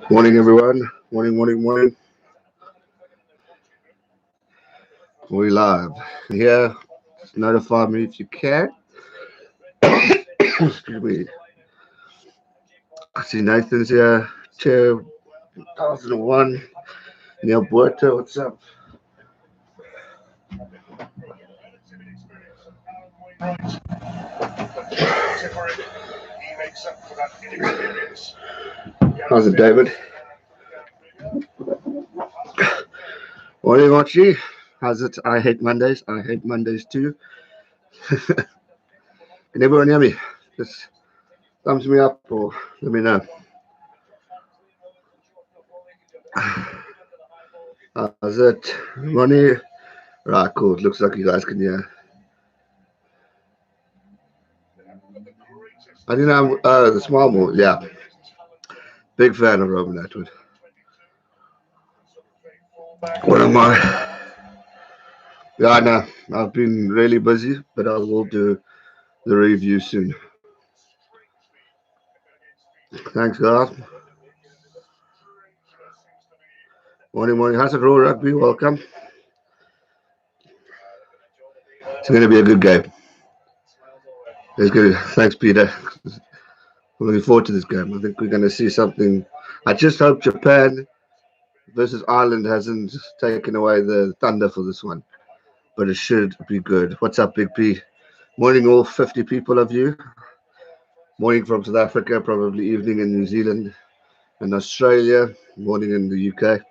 Morning, everyone. Morning, morning, morning. We live. Yeah, just notify me if you can. Excuse me. I see Nathan's here. Chair 1001. Neil Buerta, what's up? How's it, David? Morning, Archie. How's it? I hate Mondays. I hate Mondays too. Can everyone hear me? Just thumbs me up or let me know. How's it? Ronnie? Right, cool. It looks like you guys can hear. I didn't know. The small move. Yeah. Big fan of Roman Atwood. What am I? Yeah, I know. I've been really busy, but I will do the review soon. Thanks, guys. Morning, morning. How's it, Raw Rugby? Welcome. It's going to be a good game. It's good. Thanks, Peter. I'm looking forward to this game. I think we're going to see something. I just hope Japan versus Ireland hasn't taken away the thunder for this one, but it should be good. What's up, Big P? Morning, all 50 people of you. Morning from South Africa, probably evening in New Zealand and Australia. Morning in the UK.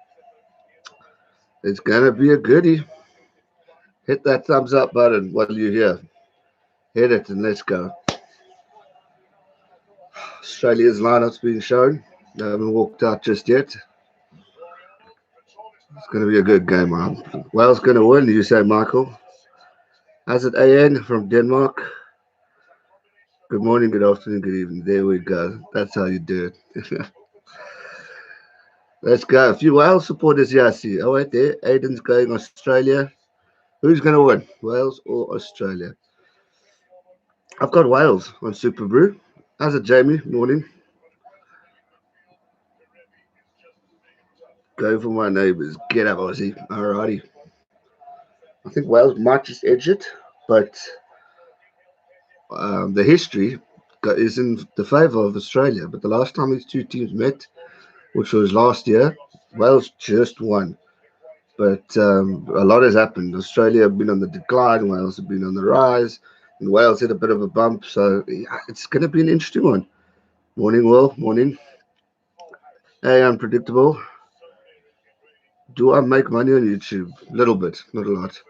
It's going to be a goodie. Hit that thumbs up button while you're here. Hit it and let's go. Australia's lineup's being shown. They haven't walked out just yet. It's going to be a good game, man. Wales going to win, you say, Michael? How's it, AN from Denmark? Good morning, good afternoon, good evening. There we go. That's how you do it. Let's go. A few Wales supporters here, I see. Oh, wait there. Aiden's going Australia. Who's going to win, Wales or Australia? I've got Wales on Super Brew. How's it, Jamie? Morning. Go for my neighbours. Get up, Aussie. Alrighty. I think Wales might just edge it, but the history is in the favour of Australia. But the last time these two teams met, which was last year, Wales just won. But a lot has happened. Australia have been on the decline, Wales have been on the rise, and Wales hit a bit of a bump. So yeah, it's going to be an interesting one. Morning, Will. Morning. Hey, unpredictable. Do I make money on YouTube? A little bit, not a lot.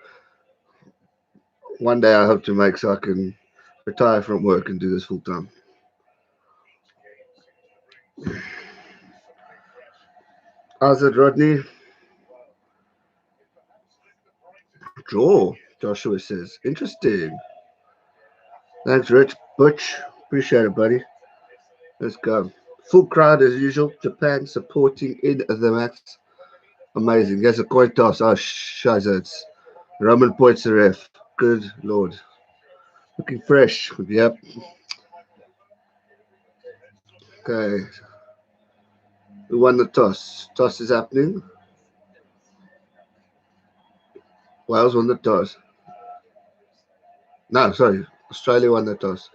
One day I hope to make so I can retire from work and do this full time. How's it, Rodney? Draw, Joshua says. Interesting. Thanks, Rich. Butch. Appreciate it, buddy. Let's go. Full crowd as usual. Japan supporting in the match. Amazing. Yes, a coin toss. Oh, shazards. Roman points the ref. Good lord. Looking fresh. Yep. Okay. Who won the toss? Toss is happening. Wales won the toss. No, sorry. Australia won the toss.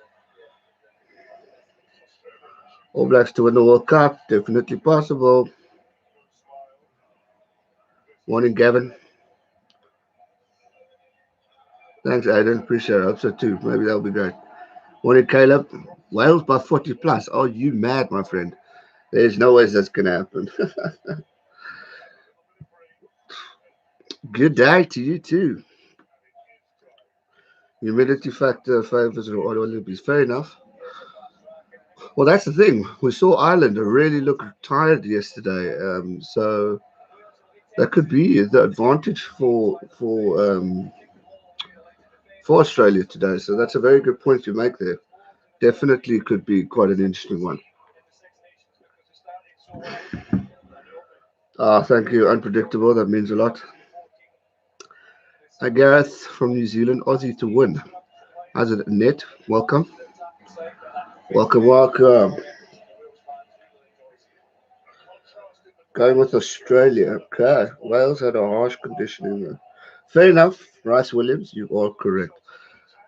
All Blacks to win the World Cup. Definitely possible. Morning, Gavin. Thanks, Aiden. Appreciate it. I hope so too. Maybe that'll be great. Morning, Caleb. Wales by 40 plus. Are you mad, my friend? There's no way that's going to happen. Good day to you too. Humidity factor favors the Auto Olympics. Fair enough. Well, that's the thing. We saw Ireland really look tired yesterday, so that could be the advantage for Australia today. So that's a very good point you make there. Definitely could be quite an interesting one. Thank you. Unpredictable. That means a lot. Hi, Gareth from New Zealand. Aussie to win. How's it, Net? Welcome. Welcome, welcome. Going with Australia. Okay. Wales had a harsh conditioning there. Fair enough. Rice Williams, you are correct.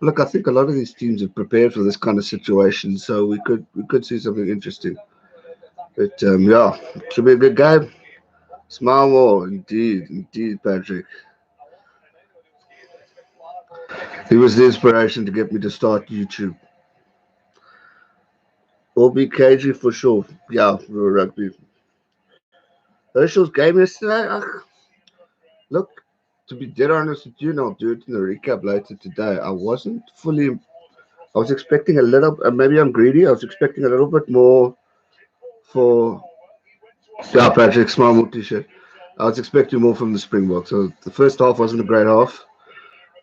Look, I think a lot of these teams have prepared for this kind of situation, so we could see something interesting. But yeah, should be a good game. Smile more, indeed, Patrick. He was the inspiration to get me to start YouTube. OBKG for sure. Yeah, rugby. Herschel's game yesterday. Look, to be dead honest with you, and I'll do it in the recap later today. I wasn't fully. I was expecting a little. Maybe I'm greedy. I was expecting a little bit more for. Yeah, Patrick, smile t-shirt. I was expecting more from the Springboks. So the first half wasn't a great half.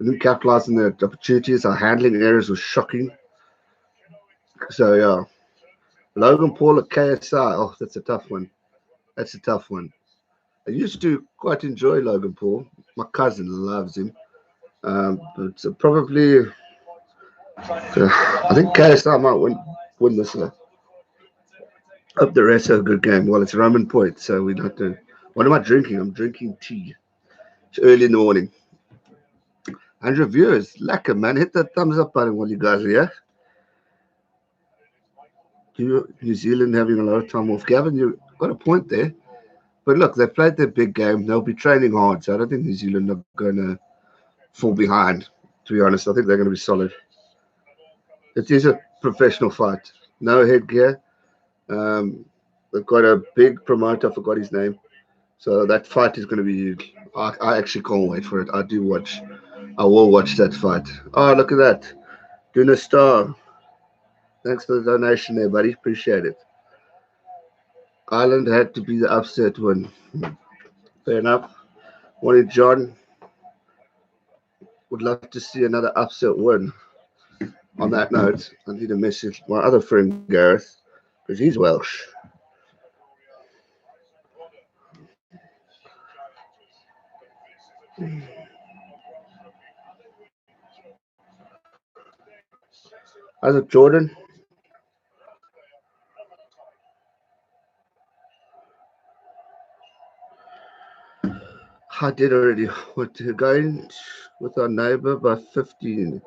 We didn't capitalize on the opportunities. Our handling errors were shocking. So yeah, Logan Paul at KSI. Oh, that's a tough one. That's a tough one. I used to quite enjoy Logan Paul. My cousin loves him. But probably, I think KSI might win this. Hope the rest have a good game. Well, it's Roman point, so we're not doing. What am I drinking? I'm drinking tea. It's early in the morning. 100 viewers. Lekker, man. Hit that thumbs up button while you guys are here. New Zealand having a lot of time off. Gavin, you got a point there. But look, they played their big game. They'll be training hard, so I don't think New Zealand are going to fall behind. To be honest, I think they're going to be solid. It is a professional fight. No headgear. Um, they've got a big promoter. I forgot his name. So that fight is going to be huge. I actually can't wait for it. I do watch. I will watch that fight. Oh, look at that. Doing a star. Thanks for the donation there, buddy. Appreciate it. Ireland had to be the upset one. Fair enough. Morning, John. Would love to see another upset win. On that note, I need to message my other friend Gareth because he's Welsh. How's it, Jordan? I did already. We're going with our neighbour by 15.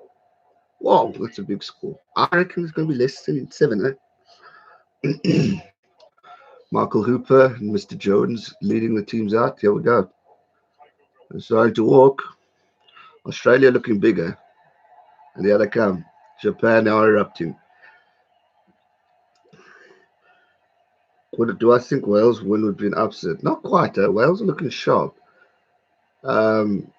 Wow, that's a big score. I reckon it's going to be less than 7. Michael Hooper and Mr. Jones leading the teams out. Here we go. It's starting to walk. Australia looking bigger. And the other come. Japan now erupting. What do I think Wales win would be an upset? Not quite. Wales are looking sharp. Um,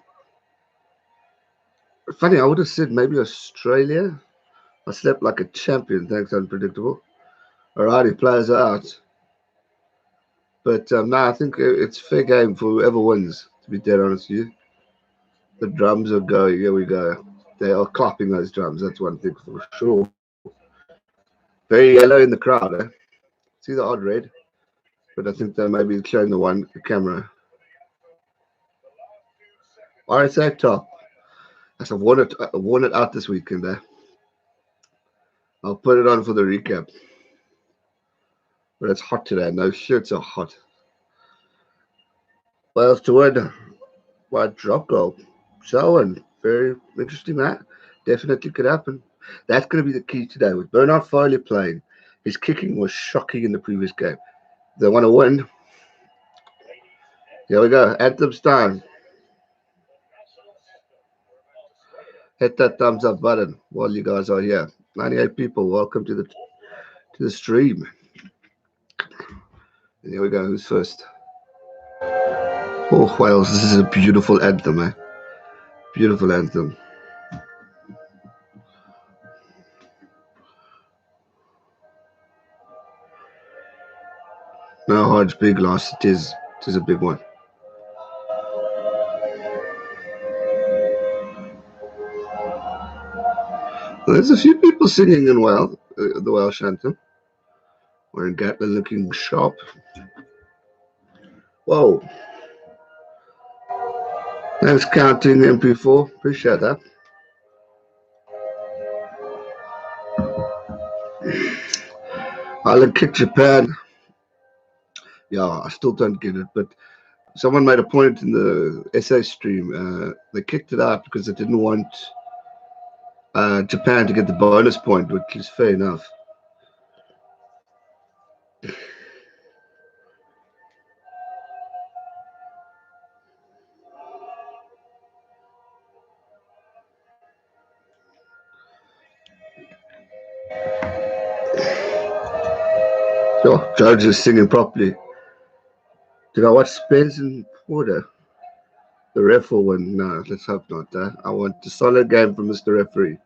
Funny, I would have said maybe Australia. I slept like a champion. Thanks, unpredictable. Alrighty, players are out. But no, I think it's fair game for whoever wins. To be dead honest with you, the drums are going. Here we go. They are clapping those drums. That's one thing for sure. Very yellow in the crowd. See the odd red, but I think they may be showing the camera. RSA top. As I've worn it out this weekend. I'll put it on for the recap. But it's hot today. No shirts are hot. Wales to win. White drop goal. Selwyn. Very interesting that. Definitely could happen. That's going to be the key today with Bernard Foley playing. His kicking was shocking in the previous game. They want to win. Here we go. Anthem's time. Hit that thumbs up button while you guys are here. 98 people. Welcome to the stream. And here we go. Who's first? Oh, Wales. This is a beautiful anthem, eh? Beautiful anthem. No Hodge, big loss. It is a big one. Well, there's a few people singing in the Welsh anthem. Wearing Gatlin looking sharp. Whoa. Thanks, counting MP4. Appreciate that. Ireland kicked Japan. Yeah, I still don't get it, but someone made a point in the SA stream. They kicked it out because they didn't want Japan to get the bonus point, which is fair enough. So, George is singing properly. Did I watch Spence and Porter? The ref will win. No, let's hope not. I want a solid game from Mr. Referee.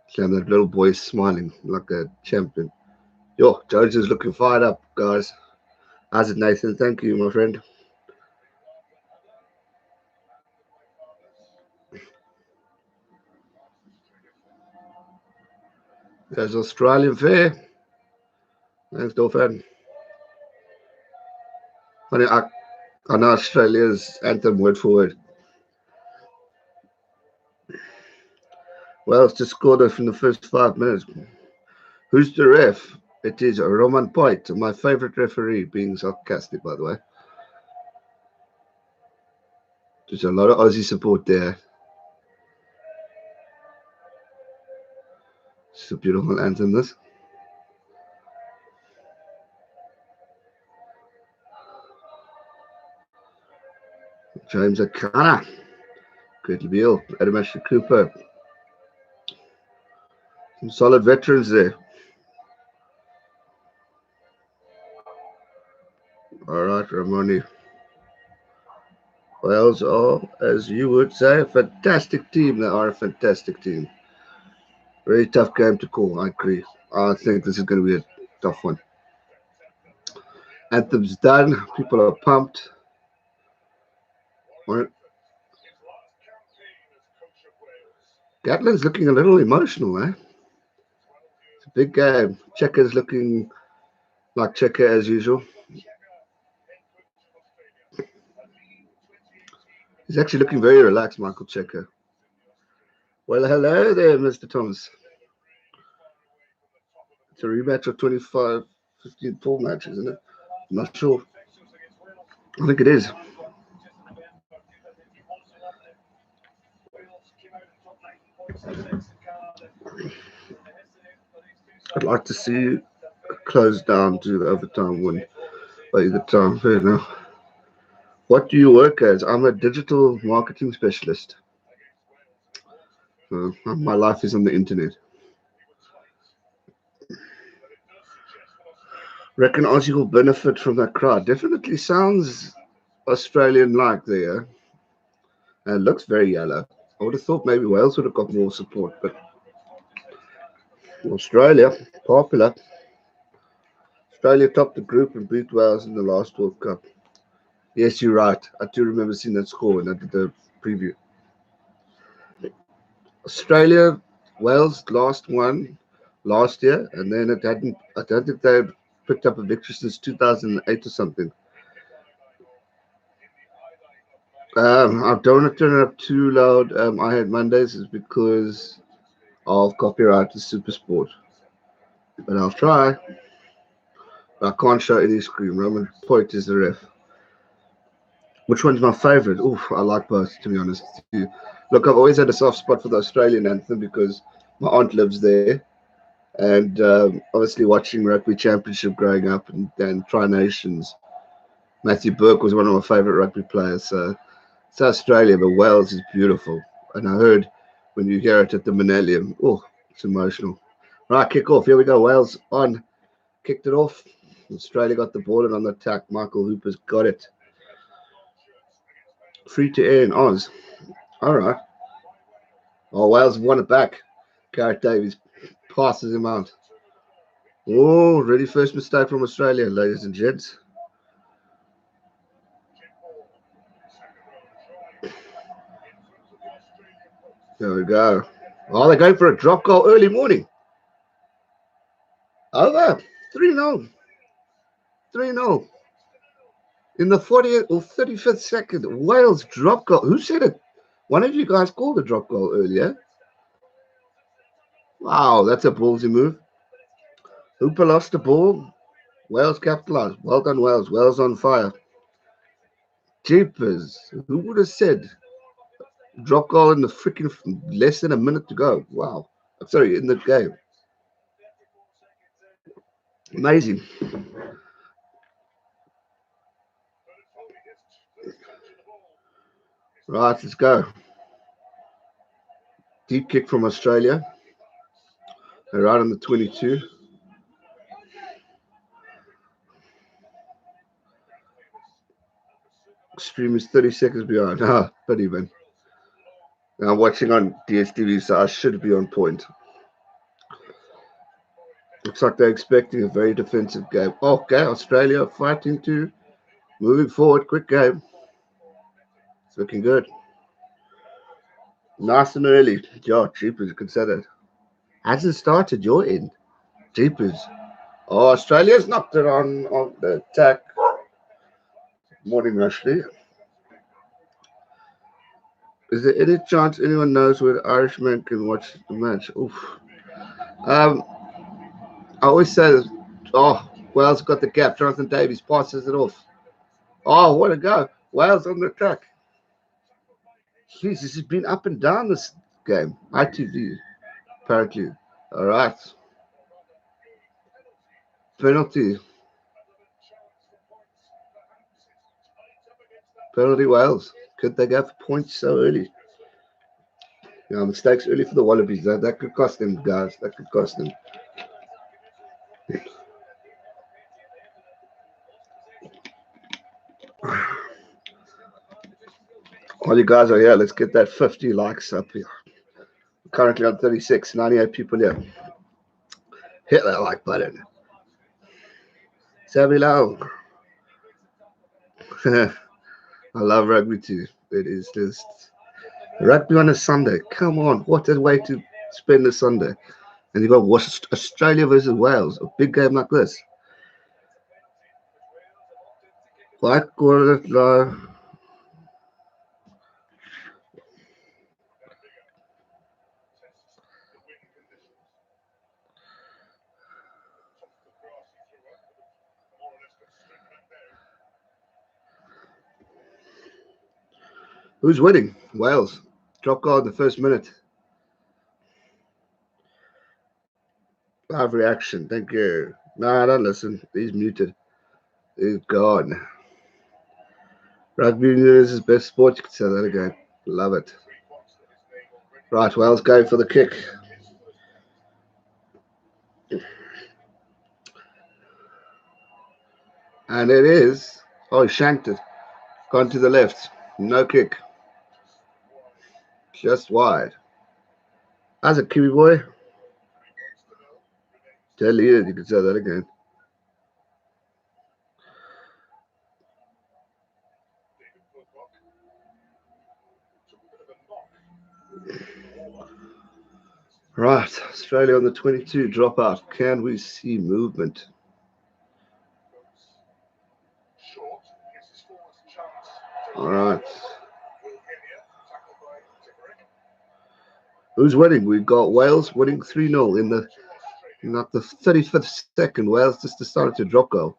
Sam, that little boy is smiling like a champion. Yo, George is looking fired up, guys. How's it, Nathan? Thank you, my friend. There's Australian fair. Thanks, Dolphin. Funny, I know Australia's anthem word for word. Well, it's just scored off in the first 5 minutes. Who's the ref? It is Roman Poit, my favorite referee, being sarcastic, by the way. There's a lot of Aussie support there. It's a beautiful anthem, this. James O'Connor. Great Beal. Adam Ashley Cooper. Some solid veterans there. All right, Ramoni. Wales are, as you would say, a fantastic team. They are a fantastic team. Very tough game to call, I agree. I think this is going to be a tough one. Anthem's done. People are pumped. Gatlin's looking a little emotional, eh? It's a big game. Checker's looking like Checker as usual. He's actually looking very relaxed, Michael Checker. Well, hello there, Mr. Thomas. It's a rematch of 25, 15 pool match, isn't it? I'm not sure. I think it is. I'd like to see close down to the overtime win by the time. Fair enough. What do you work as? I'm a digital marketing specialist. My life is on the internet. Reckon Aussie will benefit from that crowd. Definitely sounds Australian-like there. And looks very yellow. I would have thought maybe Wales would have got more support, but Australia, popular. Australia topped the group and beat Wales in the last World Cup. Yes, you're right. I do remember seeing that score when I did the preview. Australia, Wales last one last year, and then it hadn't. I don't think they picked up a victory since 2008 or something. I don't want to turn it up too loud. I had Mondays is because of copyright to Super Sport, but I'll try. I can't show any screen. Roman Point is the ref. Which one's my favorite? Oof, I like both, to be honest with you. Look, I've always had a soft spot for the Australian anthem because my aunt lives there. And obviously watching Rugby Championship growing up and Tri Nations. Matthew Burke was one of my favorite rugby players. So it's Australia, but Wales is beautiful. And I heard when you hear it at the Millennium, oh, it's emotional. Right, kick off. Here we go. Wales on. Kicked it off. Australia got the ball and on the attack. Michael Hooper's got it. Free to air in Oz. All right. Oh, Wales won it back. Gareth Davies passes him out. Oh, really first mistake from Australia, ladies and gents. There we go. Oh, they're going for a drop goal early morning. Over. 3-0. 3-0. In the 40th or 35th second, Wales drop goal. Who said it? One of you guys called the drop goal earlier. Wow, that's a ballsy move. Hooper lost the ball. Wales capitalized. Well done, Wales. Wales on fire. Jeepers. Who would have said drop goal in the freaking less than a minute to go? Wow. I'm sorry, in the game. Amazing. Right, let's go. Deep kick from Australia. They're right on the 22. Stream is 30 seconds behind. Ah, but even. I'm watching on DSTV, so I should be on point. Looks like they're expecting a very defensive game. Okay, Australia fighting to moving forward. Quick game. It's looking good. Nice and early. Yeah, Jeepers, you can say that. Hasn't started your end. Jeepers. Oh, Australia's knocked it on the attack. Morning, Ashley. Is there any chance anyone knows where the Irishman can watch the match? Oof. I always say, oh, Wales got the gap. Jonathan Davies passes it off. Oh, what a go. Wales on the attack. Jeez, this has been up and down this game. ITV, apparently. All right. Penalty. Penalty Wales. Could they go for points so early? Yeah, mistakes early for the Wallabies. That could cost them, guys. That could cost them. All you guys are here. Let's get that 50 likes up here. We're currently on 36, 98 people here. Hit that like button. Sammy Long. I love rugby too. It is just rugby on a Sunday. Come on, what a way to spend a Sunday. And you've got Australia versus Wales, a big game like this. White quarter. Who's winning? Wales. Drop goal in the first minute. Live reaction. Thank you. No, don't listen. He's muted. He's gone. Rugby is his best sport. You can say that again. Love it. Right, Wales going for the kick. And it is. Oh, he shanked it. Gone to the left. No kick. Just wide. That's a Kiwi boy. Tell you, you can say that again. Right, Australia on the 22, drop out. Can we see movement? All right. Who's winning? We've got Wales winning 3-0 in the 35th second. Wales just decided to drop goal.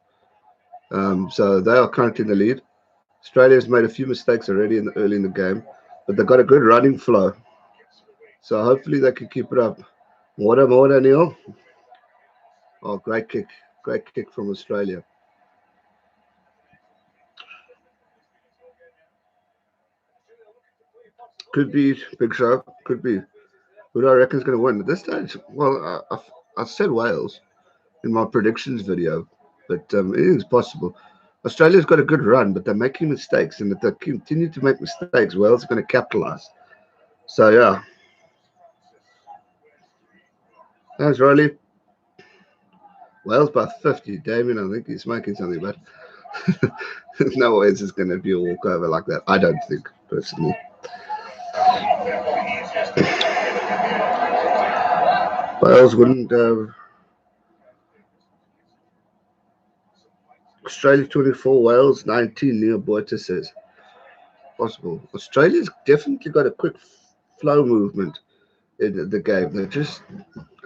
So they are currently in the lead. Australia's made a few mistakes already early in the game, but they've got a good running flow. So hopefully they can keep it up. More, Neil. Oh, great kick. Great kick from Australia. Could be Big Show. Could be. Who do I reckon is going to win? At this stage, well, I said Wales in my predictions video, but anything's possible. Australia's got a good run, but they're making mistakes, and if they continue to make mistakes, Wales are going to capitalize. So, yeah. Thanks, Riley. Wales by 50. Damien, I think he's making something, but there's no way it's going to be a walkover like that. I don't think, personally. Wales wouldn't. Australia 24, Wales 19. Neil Boita says possible. Australia's definitely got a quick flow movement in the game. They just,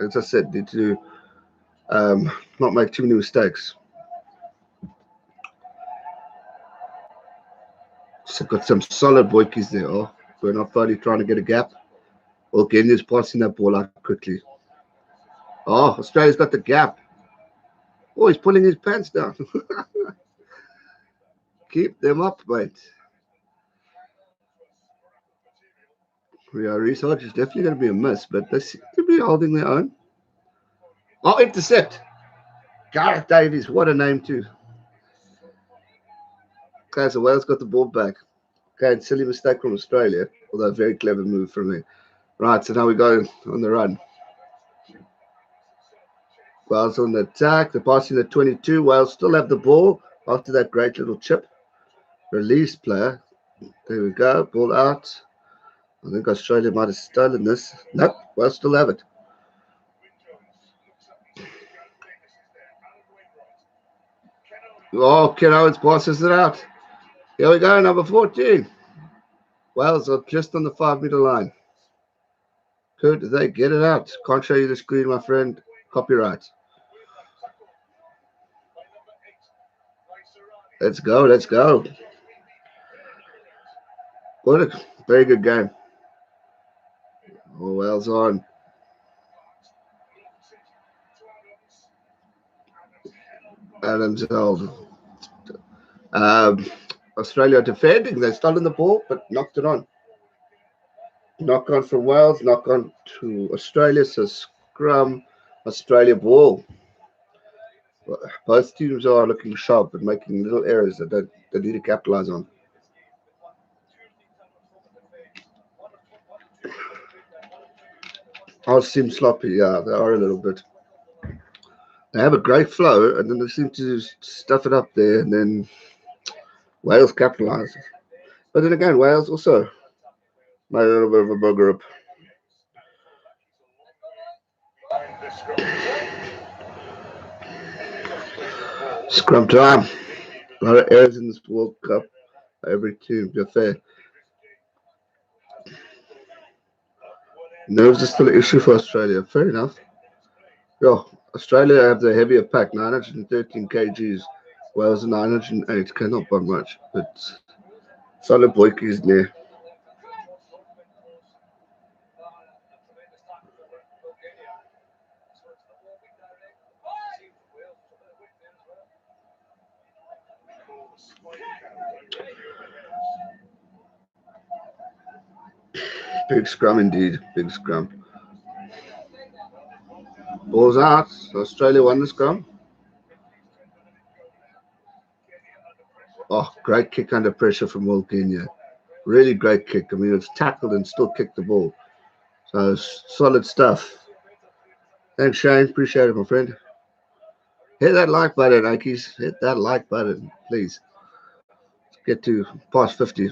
as I said, need to not make too many mistakes. So got some solid boykies there. Oh, we're not finally trying to get a gap. Well, Kenya's passing that ball out quickly. Oh, Australia's got the gap. Oh, he's pulling his pants down. Keep them up, mate. Yeah, research is definitely going to be a miss, but they seem to be holding their own. Oh, intercept. Gareth Davies, what a name too. Okay, so Wales got the ball back. Okay, silly mistake from Australia, although a very clever move from me. Right, so now we go on the run. Wales on the attack. They're passing the 22. Wales still have the ball after that great little chip. Release player. There we go. Ball out. I think Australia might have stolen this. Nope, Wales still have it. Oh, Ken Owens passes it out. Here we go, number 14. Wales are just on the 5 meter line. Could they get it out? Can't show you the screen, my friend. Copyright. Let's go, let's go. What a very good game. Oh, Wales on. Adams held. Um, Australia defending. They've stolen the ball, but knocked it on. Knock on from Wales, knock on to Australia. So scrum, Australia ball. Both teams are looking sharp and making little errors that they need to capitalize on. Ours seem sloppy, yeah, they are a little bit. They have a great flow, and then they seem to stuff it up there, and then Wales capitalises. But then again, Wales also made a little bit of a bugger up. Scrum time. A lot of errors in this World Cup. Every team, you're fair. Nerves are still an issue for Australia. Fair enough. Yo, Australia have the heavier pack, 913 kgs. Wales 908. Cannot by much, but solid boykies there. Big scrum indeed. Big scrum. Balls out. Australia won the scrum. Oh, great kick under pressure from Will Kenya. Really great kick. I mean, it's tackled and still kicked the ball. So solid stuff. Thanks, Shane. Appreciate it, my friend. Hit that like button, Nikes. Hit that like button, please. Let's get to past 50.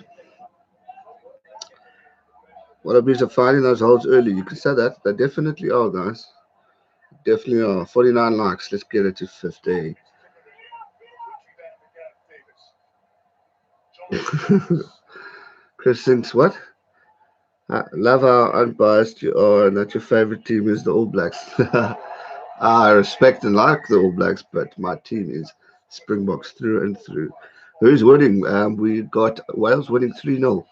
What abuse of finding those holes early? You can say that. They definitely are, guys. Definitely are. 49 likes. Let's get it to 50. Chris thinks, what? Love how unbiased you are and that your favorite team is the All Blacks. I respect and like the All Blacks, but my team is Springboks through and through. Who's winning? We got Wales winning 3-0.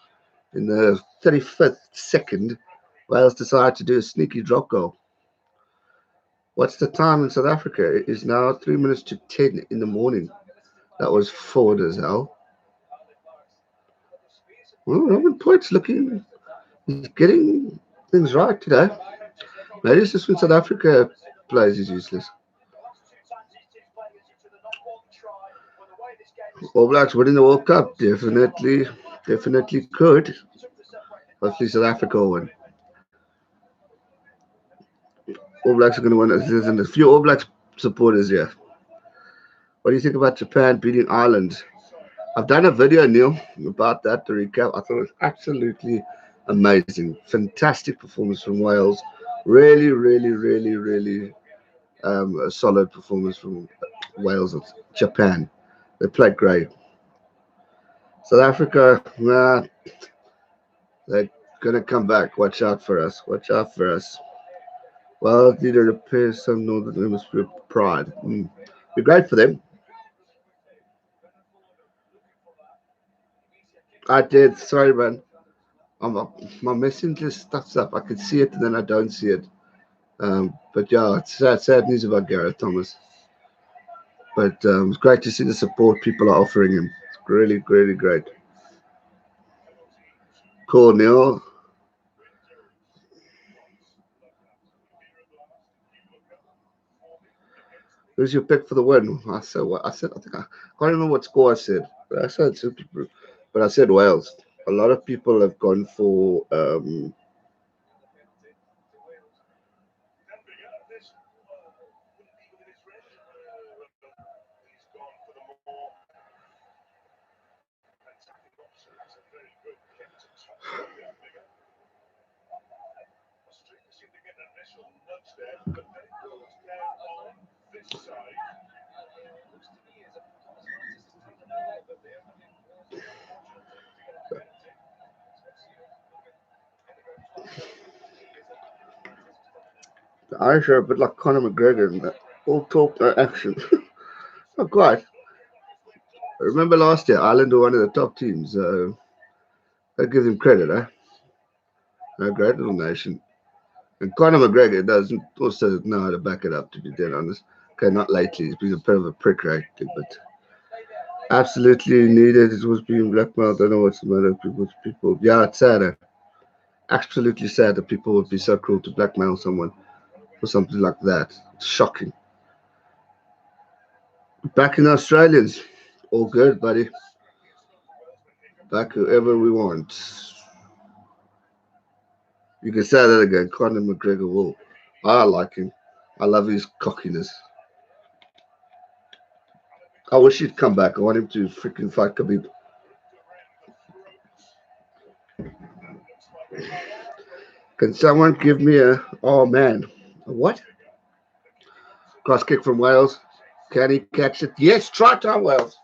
In the 35th second, Wales decided to do a sneaky drop goal. What's the time in South Africa? It is now 3 minutes to 10 in the morning. That was forward as hell. Well, Robin Poit's looking, he's getting things right today. Maybe it's just when South Africa plays is useless. All Blacks winning the World Cup. Definitely could. Hopefully South Africa will win. All Blacks are going to win. There's a few All Blacks supporters here. What do you think about Japan beating Ireland? I've done a video, Neil, about that to recap. I thought it was absolutely amazing. Fantastic performance from Wales. Really a solid performance from Wales and Japan. They played great. South Africa, nah, they're going to come back. Watch out for us. Watch out for us. Well, leader appears some Northern Hemisphere pride. Be great for them. I did. Sorry, man. My messenger stuffs up. I can see it and then I don't see it. But yeah, it's sad news about Gareth Thomas. But it's great to see the support people are offering him. It's really, really great. Cool, Neil. Who's your pick for the win? I said what? I think I can't remember what score I said. I said super, but I said Wales. A lot of people have gone for the Irish are a bit like Conor McGregor and that all talk no action. Not quite. Remember last year, Ireland were one of the top teams. I give them credit, eh? A great little nation. And Conor McGregor doesn't also know how to back it up, to be dead honest. Okay, not lately. He's been a bit of a prick lately, but absolutely needed. It was being blackmailed. I don't know what's the matter with people. Yeah, it's sad. Absolutely sad that people would be so cruel to blackmail someone for something like that. It's shocking. Back in Australians. All good, buddy. Back whoever we want. You can say that again. Conor McGregor will. I like him. I love his cockiness. I wish he'd come back. I want him to freaking fight Khabib. Can someone give me a oh man? A what? Cross kick from Wales. Can he catch it? Yes, try time Wales.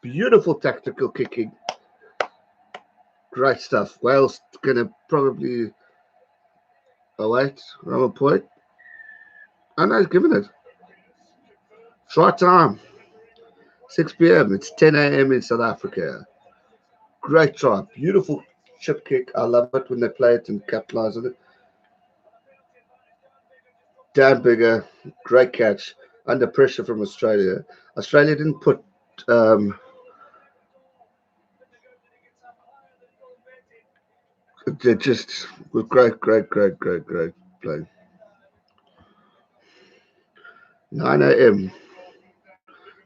Beautiful tactical kicking. Great stuff. Wales gonna probably wait, run a point. I know he's giving it. Try time. 6 p.m. It's 10 a.m. in South Africa. Great try. Beautiful chip kick. I love it when they play it and capitalize on it. Dan Bigger, great catch. Under pressure from Australia. Australia didn't put. They just with great play. 9 a.m.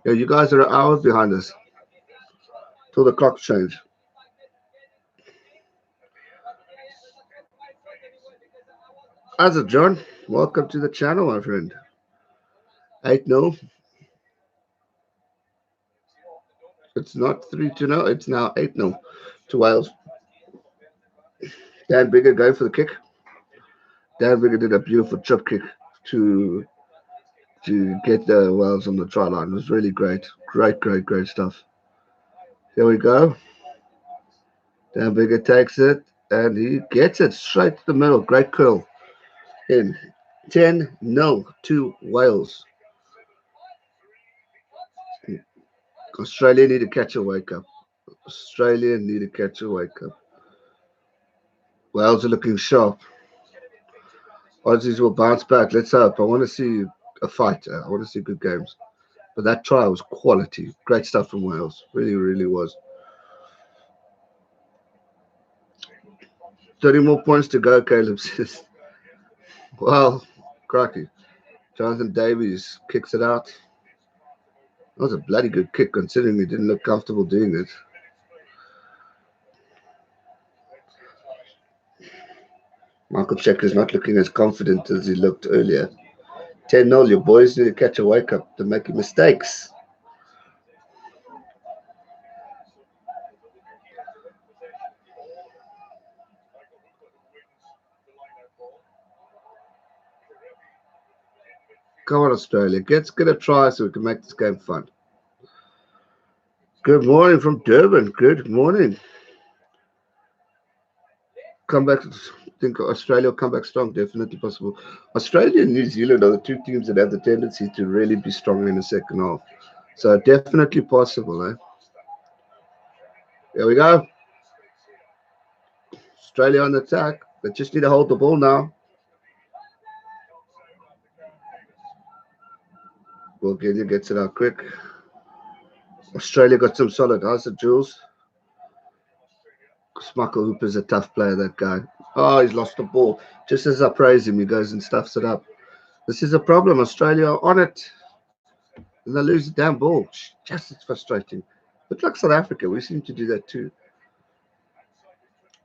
Yeah, you guys are an hour behind us till the clocks change. As a John, welcome to the channel, my friend. 8 no. It's not 3 to no. It's now 8 no to Wales. Dan Bigger going for the kick. Dan Bigger did a beautiful chip kick to get the Wales on the try line. It was really great. Great stuff. Here we go. Dan Bigger takes it and he gets it straight to the middle. Great curl in. 10 0 to Wales. Australia need to catch a wake up. Australia need to catch a wake up. Wales are looking sharp. Aussies will bounce back. Let's hope. I want to see a fight. I want to see good games. But that try was quality. Great stuff from Wales. Really was. 30 more points to go, Caleb says. Well, cracky. Jonathan Davies kicks it out. That was a bloody good kick considering he didn't look comfortable doing it. Michael Checker's not looking as confident as he looked earlier. 10-0, your boys need to catch a wake up. They're making mistakes. Come on, Australia. Let's get a try so we can make this game fun. Good morning from Durban. Good morning. come back. I think Australia will come back strong. Definitely possible. Australia and New Zealand are the two teams that have the tendency to really be strong in the second half. So definitely possible, eh? There we go. Australia on attack. They just need to hold the ball now. Bulgaria gets it out quick. Australia got some solid. How's it, Jules? Michael Hooper's a tough player, that guy. Oh, he's lost the ball. Just as I praise him, he goes and stuffs it up. This is a problem. Australia are on it. And they lose the damn ball. Just it's frustrating. But like South Africa, we seem to do that too.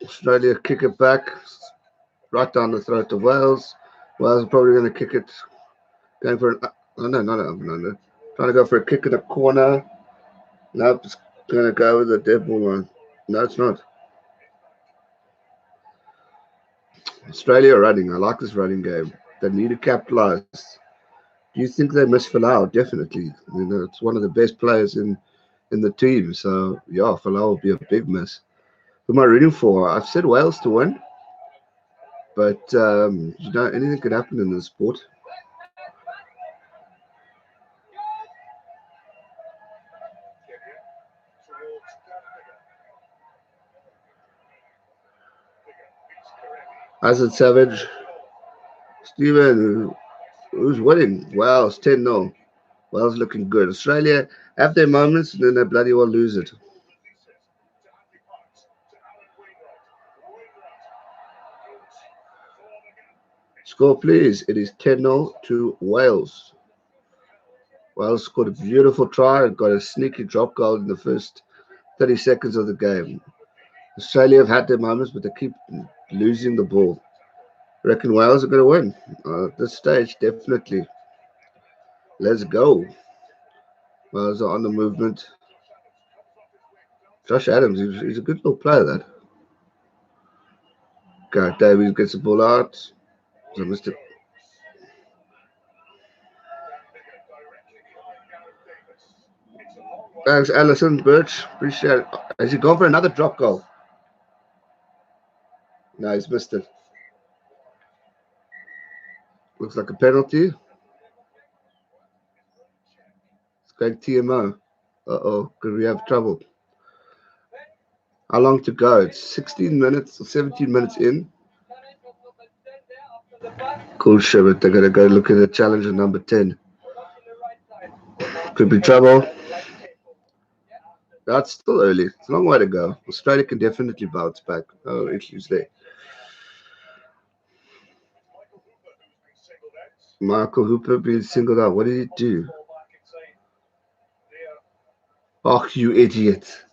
Australia kick it back right down the throat of Wales. Wales are probably going to kick it, going for an. Oh, no. Trying to go for a kick in the corner. Nope, it's going to go with the dead ball line. No, it's not. Australia running. I like this running game. They need to capitalize. Do you think they miss Falau? Definitely. You know, it's one of the best players in the team. So, yeah, Falau will be a big miss. Who am I rooting for? I've said Wales to win. But, anything could happen in this sport. Azad Savage. Steven, who's winning? Wales 10-0. Wales looking good. Australia have their moments and then they bloody well lose it. Score, please. It is 10-0 to Wales. Wales scored a beautiful try and got a sneaky drop goal in the first 30 seconds of the game. Australia have had their moments, but they keep losing the ball. I reckon Wales are going to win. At this stage, definitely. Let's go. Wales are on the movement. Josh Adams, he's a good little player, that. Gareth Davies gets the ball out. So Mr. Thanks, Allison Birch. Appreciate it. Has he gone for another drop goal? No, he's missed it. Looks like a penalty. It's going TMO. Uh-oh, could we have trouble? How long to go? It's 16 minutes or 17 minutes in. Cool shit, but they're going to go look at the challenger number 10. Could be trouble. That's still early. It's a long way to go. Australia can definitely bounce back. No issues there. Michael Hooper being singled out. What did he do? Oh, you idiot.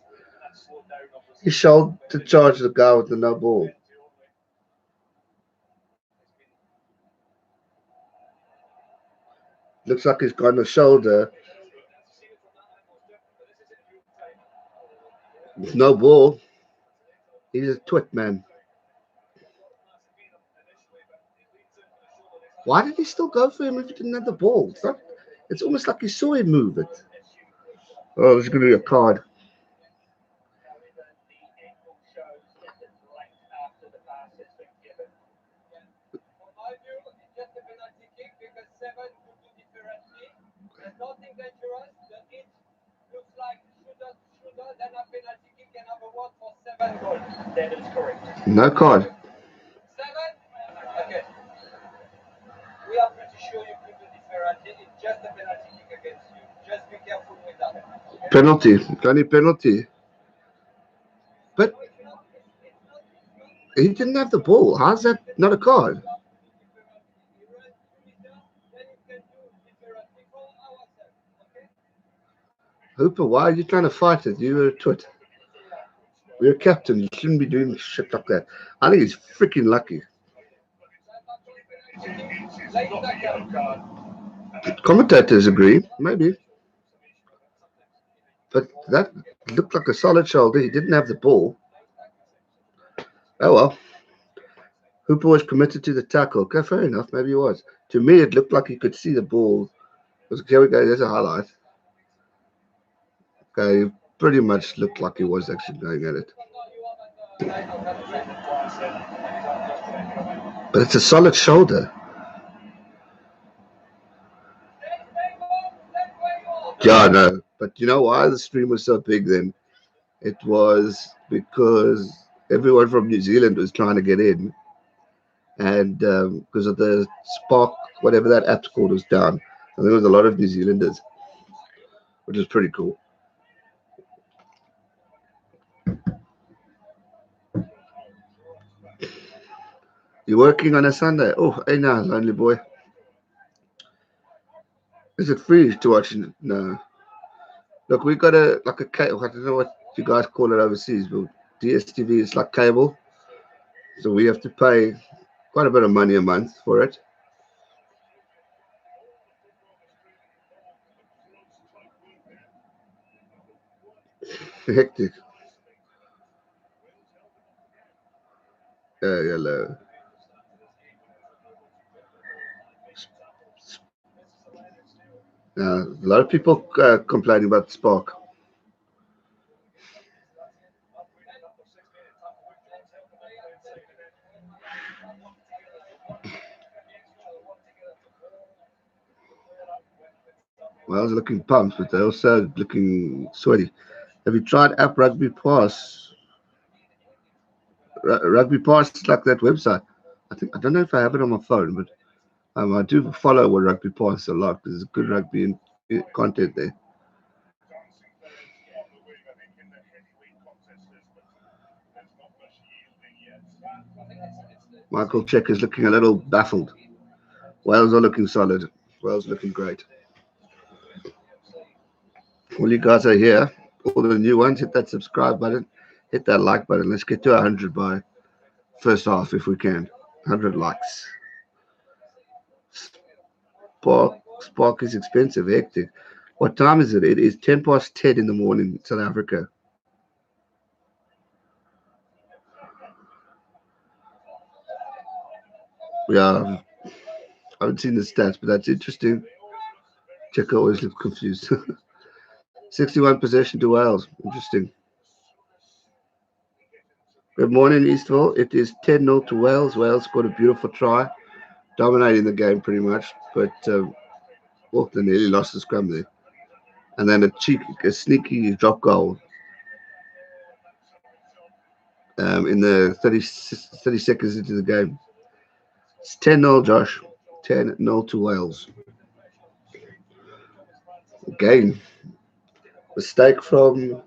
He showed to charge the guy with the no ball. Looks like he's got on the shoulder. With no ball. He's a twit, man. Why did he still go for him if he didn't have the ball? It's almost like he saw him move it. Oh, there's going to be a card. No card. Penalty. Only penalty. But he didn't have the ball. How's that not a card? Hooper, why are you trying to fight it? You're a twit. You're a captain. You shouldn't be doing shit like that. I think he's freaking lucky. Commentators agree, maybe. But that looked like a solid shoulder. He didn't have the ball. Oh well. Hooper was committed to the tackle. Okay, fair enough. Maybe he was. To me, it looked like he could see the ball. Here we go. There's a highlight. Okay, pretty much looked like he was actually going at it. But it's a solid shoulder. Yeah, no. But you know why the stream was so big then? It was because everyone from New Zealand was trying to get in, and because of the Spark, whatever that app's called, was down. And there was a lot of New Zealanders, which is pretty cool. You're working on a Sunday? Oh, hey now, lonely boy. Is it free to watch? No. Look, we got a cable. I don't know what you guys call it overseas, but DSTV is like cable. So we have to pay quite a bit of money a month for it. Hectic. Hello. A lot of people complaining about Spark. Wales looking pumped, but they're also looking sweaty. Have you tried app Rugby Pass? Rugby Pass is like that website. I don't know if I have it on my phone, but I do follow Rugby Pass a lot because there's good rugby content there. Michael Check is looking a little baffled. Wales are looking solid. Wales looking great. All you guys are here. All the new ones, hit that subscribe button, hit that like button. Let's get to 100 by first half if we can. 100 likes. Spark is expensive, hectic. What time is it? It is 10 past 10 in the morning in South Africa. Yeah, I haven't seen the stats, but that's interesting. Checker always looks confused. 61 possession to Wales. Interesting. Good morning, Eastville. It is 10-0 to Wales. Wales scored a beautiful try, dominating the game pretty much, but they nearly lost the scrum there. And then a sneaky drop goal in the 30 seconds into the game. It's 10-0, Josh. 10-0 to Wales. Again, mistake from...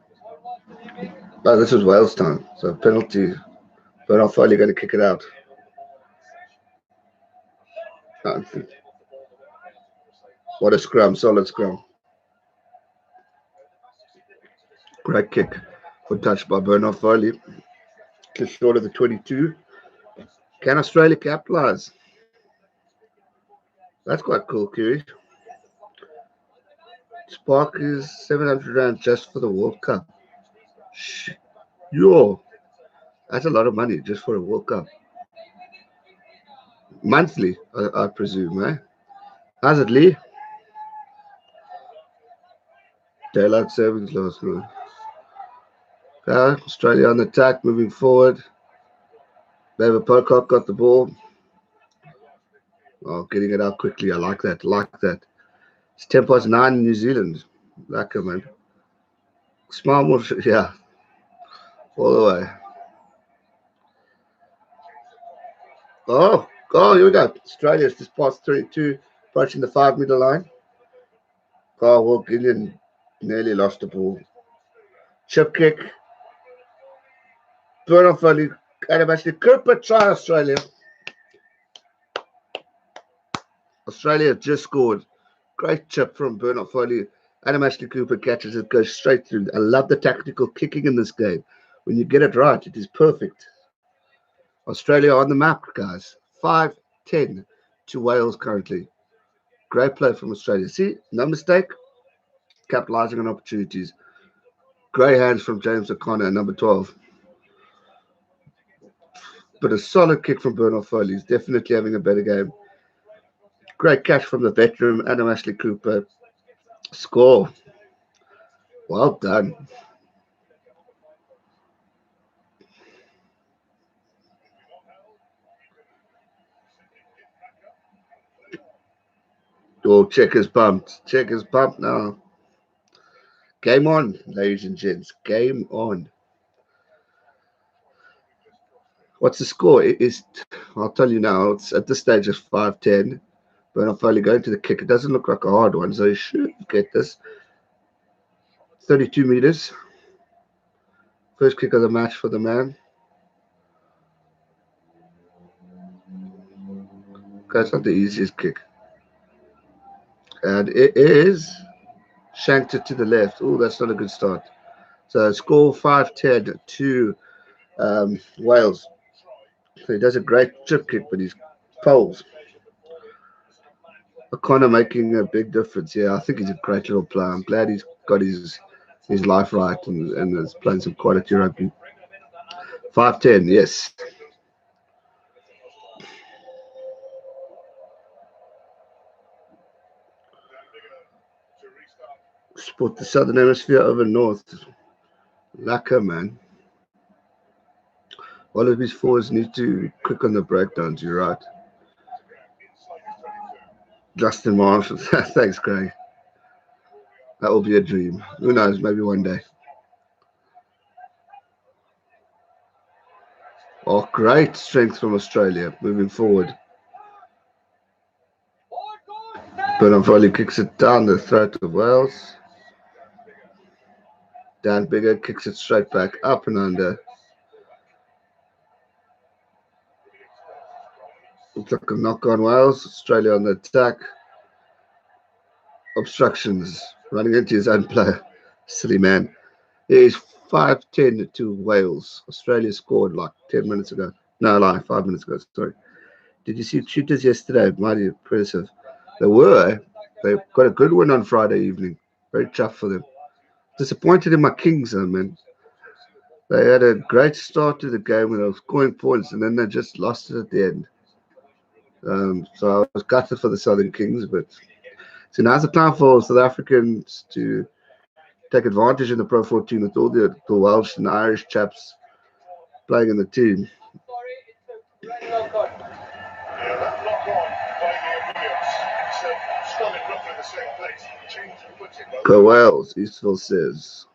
Oh, this was Wales time. So penalty. But I'm finally going to kick it out. What a scrum. Solid scrum. Great kick for touch by Bernard Foley. Just short of the 22. Can Australia capitalise? That's quite cool, Kiri. Spark is 700 Rand just for the World Cup. Yo, that's a lot of money just for a World Cup. Monthly, I presume, eh? How's it, Lee? Daylight savings last night. Australia on the attack, moving forward. David Pocock got the ball. Oh, getting it out quickly. I like that. It's 10 past 9 in New Zealand. Lekker, man. Smile more. Yeah. All the way. Oh, here we go. Australia's just past 32, approaching the 5-meter line. Carl Wilkinson nearly lost the ball. Chip kick. Bernard Foley. Actually, Cooper try Australia. Australia just scored. Great chip from Bernard Foley. Adam Ashley Cooper catches it, goes straight through. I love the tactical kicking in this game. When you get it right, it is perfect. Australia on the map, guys. 5-10 to Wales currently. Great play from Australia. See, no mistake. Capitalising on opportunities. Great hands from James O'Connor, number 12. But a solid kick from Bernard Foley. He's definitely having a better game. Great catch from the veteran, Adam Ashley Cooper. Score. Well done. Oh, checkers pumped. Checkers pumped now. Game on, ladies and gents. Game on. What's the score? It is, I'll tell you now, it's at this stage it's 5-10. But I'm finally going to the kick. It doesn't look like a hard one, so you should get this. 32 meters. First kick of the match for the man. Okay, it's not the easiest kick. And it is shanked it to the left. Oh, that's not a good start. So score 5-10 to Wales. So he does a great chip kick, but he's poles. O'Connor making a big difference. Yeah, I think he's a great little player. I'm glad he's got his life right and is playing some quality rugby. 5-10, yes. Sport the Southern Hemisphere over North. Lacquer, man. All of his forwards need to quick on the breakdowns, you're right. Justin Marshall. Thanks, Craig. That will be a dream. Who knows, maybe one day. Oh, great strength from Australia moving forward. Bernard Foley kicks it down the throat of Wales. Dan Bigger kicks it straight back up and under. Looks like a knock on Wales. Australia on the attack. Obstructions. Running into his own player. Silly man. It is 5-10 to Wales. Australia scored like 10 minutes ago. No, like 5 minutes ago. Sorry. Did you see shooters yesterday? Mighty impressive. They were. They got a good win on Friday evening. Very tough for them. Disappointed in my Kings, though, man. They had a great start to the game when they were scoring points, and then they just lost it at the end. So I was gutted for the Southern Kings, but so now's the time for South Africans to take advantage in the Pro 14 with all the Welsh and Irish chaps playing in the team. Go Wales, Eastville says.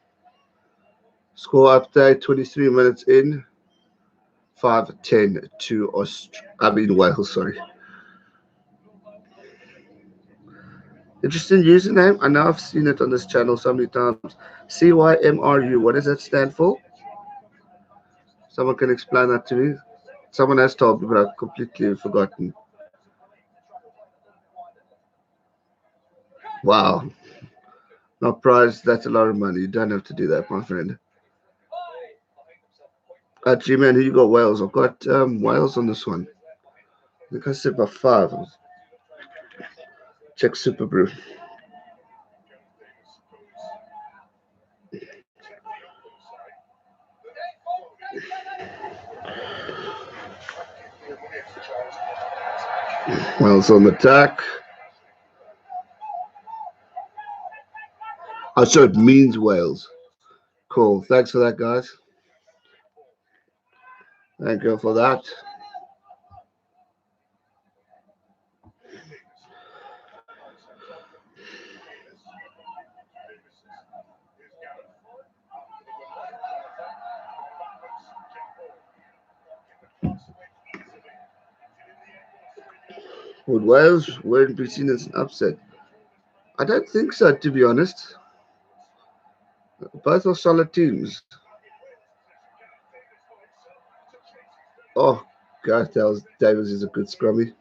Score update 23 minutes in. 5-10 to Wales, sorry. Interesting username. I know I've seen it on this channel so many times. CYMRU. What does that stand for? Someone can explain that to me. Someone has told me, but I've completely forgotten. Wow. Not prized. That's a lot of money. You don't have to do that, my friend. G-Man, who you got Wales? I've got Wales on this one. I think I said by 5. Check Super Brew. Wales on the attack. Oh, so it means Wales. Cool. Thanks for that, guys. Thank you for that. Would Wales wouldn't be seen as an upset? I don't think so, to be honest. Both are solid teams. Oh, Gareth Davis is a good scrummy.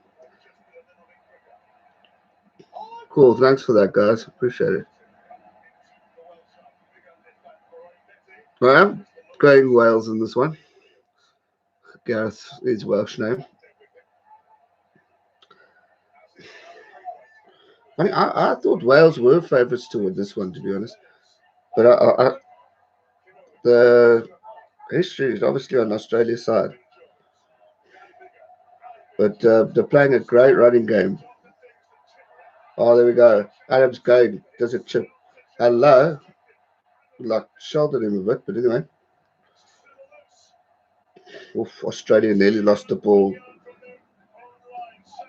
Cool, thanks for that, guys. Appreciate it. I am going Wales in this one. Gareth is Welsh name. I thought Wales were favourites to win this one, to be honest. But the history is obviously on Australia's side. But they're playing a great running game. Oh, there we go. Adam's going. Does a chip. Hello. Like, shouldered him a bit, but anyway. Oof, Australia nearly lost the ball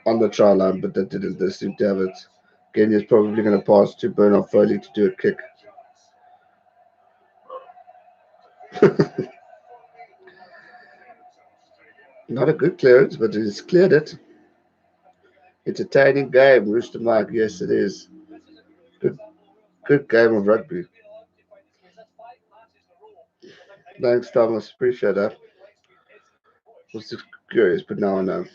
on the try line, but they didn't. They seemed to have it. Kenya's probably going to pass to Bernard Foley to do a kick. Not a good clearance, but he's cleared it. Entertaining game, Rooster Mike. Yes, it is. Good, good game of rugby. Thanks, Thomas. Appreciate that. Was just curious, but now I know.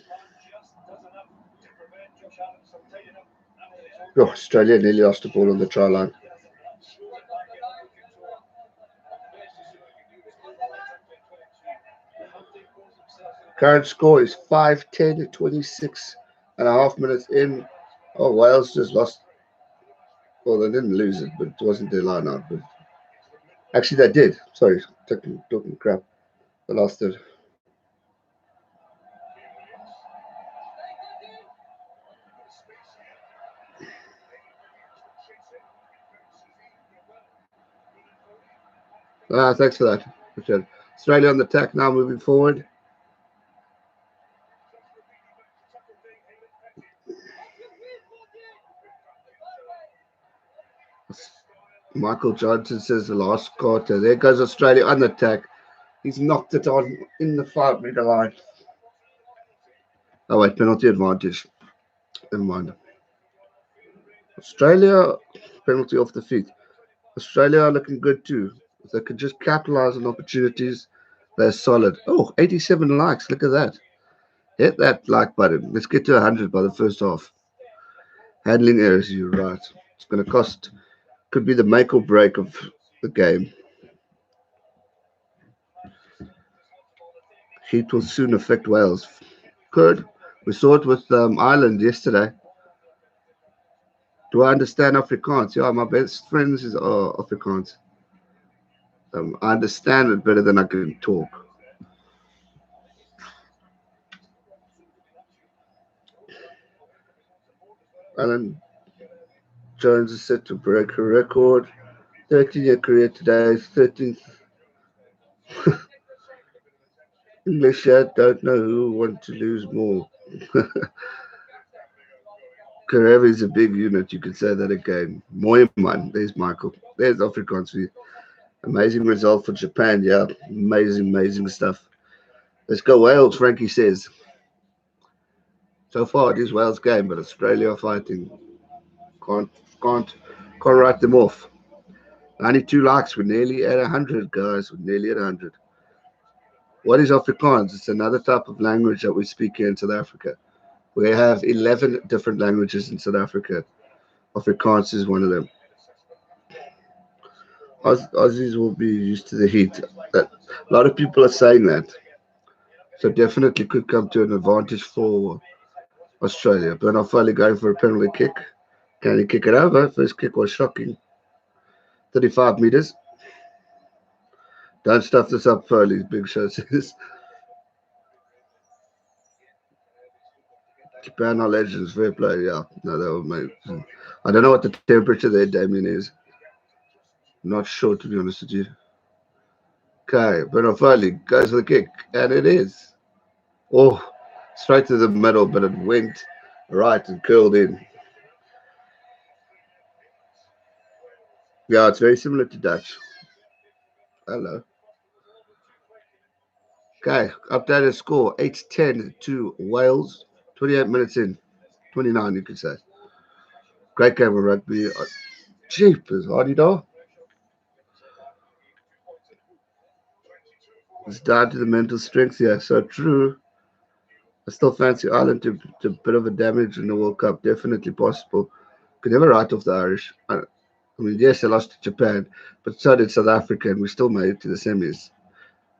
Oh, Australia nearly lost the ball on the try line. Current score is 5-10, 26 and a half minutes in. Oh, Wales just lost. Well, they didn't lose it, but it wasn't their line out. But actually, they did. Sorry, talking crap. They lost it. Thanks for that, Richard. Australia on the attack now, moving forward. Michael Johnson says the last quarter. There goes Australia on the attack. He's knocked it on in the 5 meter line. Oh, wait, penalty advantage. Never mind. Australia, penalty off the feet. Australia are looking good too. If they could just capitalize on opportunities, they're solid. Oh, 87 likes. Look at that. Hit that like button. Let's get to 100 by the first half. Handling errors, you're right. It's going to cost, could be the make or break of the game. Heat will soon affect Wales. Good. We saw it with Ireland yesterday. Do I understand Afrikaans? Yeah, my best friends is Afrikaans. I understand it better than I can talk. Alan Jones is set to break a record. 13-year career today, 13th. English yet, don't know who want to lose more. Karev is a big unit, you could say that again. Moyman, there's Michael. There's Afrikaans for you. Amazing result for Japan, yeah. Amazing, amazing stuff. Let's go Wales, Frankie says. So far it is Wales' game, but Australia are fighting. Can't can't can't write them off. 92 likes. We're nearly at 100, guys. We're nearly at 100. What is Afrikaans? It's another type of language that we speak here in South Africa. We have 11 different languages in South Africa. Afrikaans is one of them. Aussies will be used to the heat. That, a lot of people are saying that. So definitely could come to an advantage for Australia. Bernard Foley going for a penalty kick. Can he kick it over? First kick was shocking. 35 meters. Don't stuff this up, Foley, Big Show says. Japan are legends. Fair play. Yeah. No, that would make. I don't know what the temperature there, Damien, is. Not sure, to be honest with you. Okay. Bernard Foley goes for the kick. And it is. Oh, straight to the middle, but it went right and curled in. Yeah, it's very similar to Dutch. Hello. Okay, updated score 8-10 to Wales. 28 minutes in. 29, you could say. Great game of rugby. Jeepers, Hardy Dar. It's down to the mental strength here. So true. I still fancy Ireland to a bit of a damage in the World Cup. Definitely possible. Could never write off the Irish. I mean, yes, they lost to Japan, but so did South Africa, and we still made it to the semis.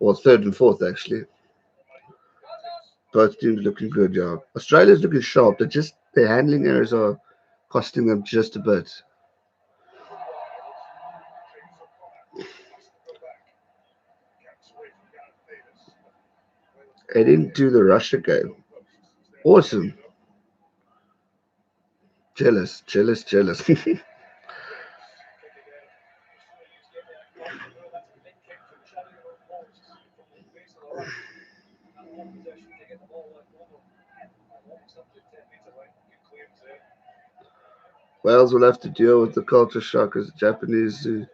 Or third and fourth, actually. Both teams looking good, yeah. Australia's looking sharp. They're just their handling errors are costing them just a bit. Heading to the Russia game. Awesome. Jealous, jealous, jealous. Wales will have to deal with the culture shock as the Japanese do.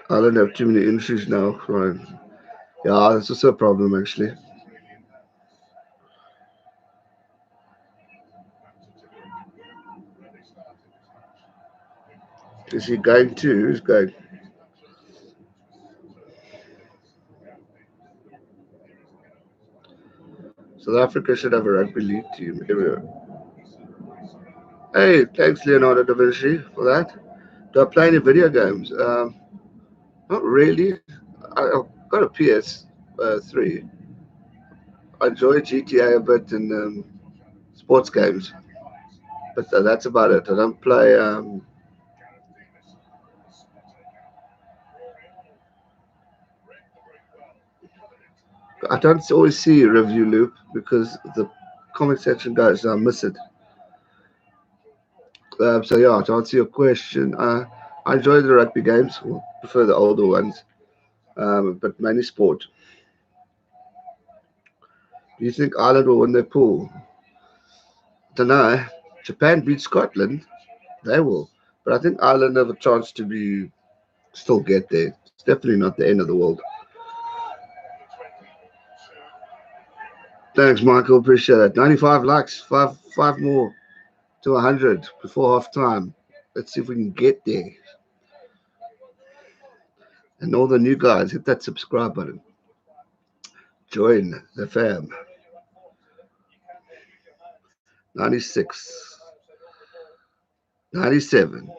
I don't have too many entries now, Ryan. Yeah, that's also a problem actually. Is he going to? Who's going? South Africa should have a rugby league team everywhere. Hey, thanks Leonardo da Vinci for that. Do I play any video games? Not really. I've got a PS3. I enjoy GTA a bit and sports games, but that's about it. I don't play. I don't always see a review loop because the comment section goes, I miss it. So yeah, to answer your question, I enjoy the rugby games. Well, prefer the older ones, but mainly sport. Do you think Ireland will win their pool? Don't know. Japan beat Scotland. They will, but I think Ireland have a chance to be still get there. It's definitely not the end of the world. Thanks, Michael. Appreciate it. 95 likes, five more to 100 before half time. Let's see if we can get there. And all the new guys, hit that subscribe button. Join the fam. 96, 97,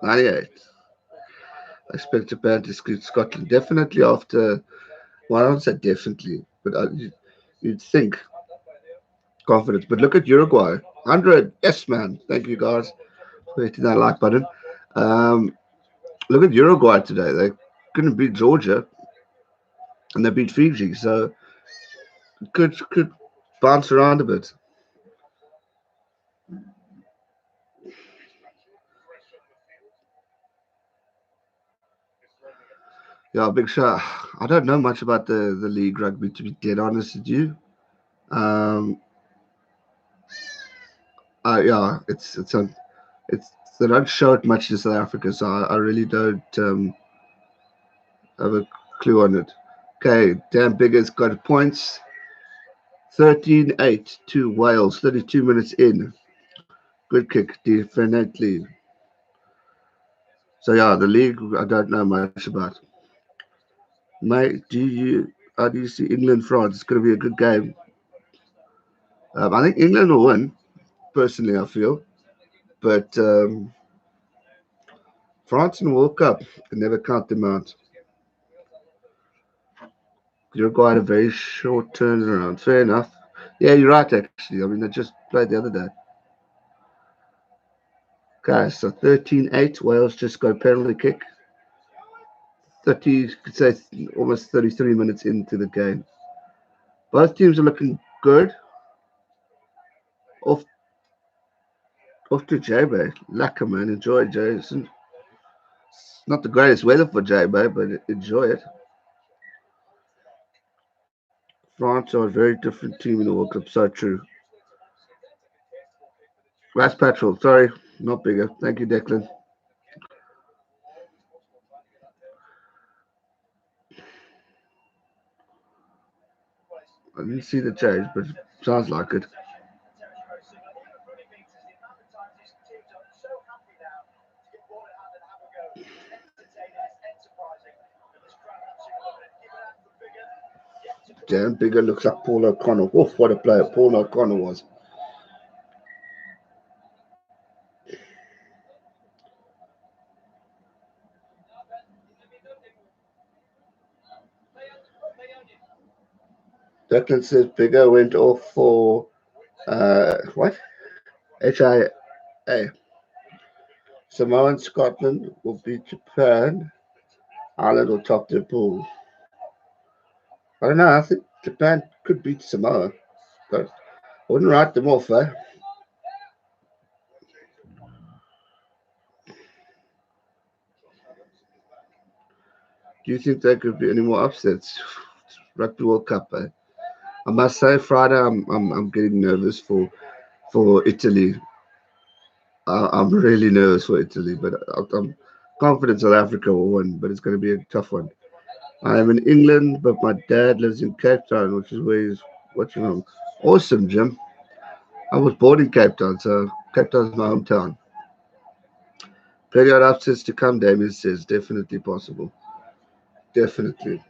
98. I expect Japan to scoot Scotland. Definitely after, well, I don't say definitely, but you'd think confidence. But look at Uruguay. 100. Yes, man. Thank you, guys, for hitting that like button. Um, Look at Uruguay today. They couldn't beat Georgia and they beat Fiji. So could bounce around a bit. Yeah, big shot. I don't know much about the league rugby to be dead honest with you. Um, yeah, it's they don't show it much in South Africa, so I really don't have a clue on it. Okay, Dan Bigger's got points. 13-8 to Wales. 32 minutes in. Good kick, definitely. So yeah, the league I don't know much about. Mate, how do you see England France? It's going to be a good game. I think England will win. Personally, I feel, but France in the World Cup can never count them out. Uruguay had a very short turnaround. Fair enough. Yeah, you're right. Actually, I mean they just played the other day. Okay, so 13-8. Wales just got a penalty kick. 30, could say almost 33 minutes into the game. Both teams are looking good. Off off to J-Bay. Lacquer, man. Enjoy it, Jason. Not the greatest weather for J-Bay, but enjoy it. France are a very different team in the World Cup. So true. Grass Patrol. Sorry, not bigger. Thank you, Declan. I didn't see the change, but sounds like it. Damn, bigger looks like Paul O'Connor. Oof, what a player Paul O'Connor was. Declan says bigger went off for what? HIA. Samoa and Scotland will beat Japan. Ireland will top their pool. I don't know. I think Japan could beat Samoa, but I wouldn't write them off, eh? Do you think there could be any more upsets? Rugby World Cup. I must say, Friday, I'm getting nervous for Italy. I'm really nervous for Italy, but I'm confident South Africa will win. But it's going to be a tough one. I am in England, but my dad lives in Cape Town, which is where he's watching home. Awesome, Jim. I was born in Cape Town, so Cape Town's my hometown. Plenty of upsets to come, Damien says. Definitely possible. Definitely.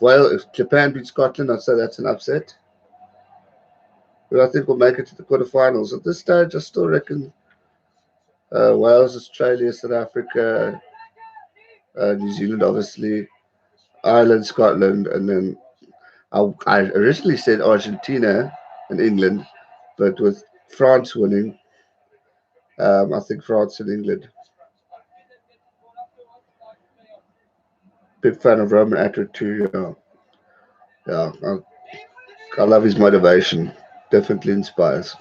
Well, if Japan beats Scotland, I'd say that's an upset. But I think we'll make it to the quarterfinals. At this stage, I still reckon Wales, Australia, South Africa, New Zealand, obviously, Ireland, Scotland, and then I originally said Argentina and England, but with France winning, I think France and England. Big fan of Roman Atwood too. Yeah, I love his motivation. Definitely inspires.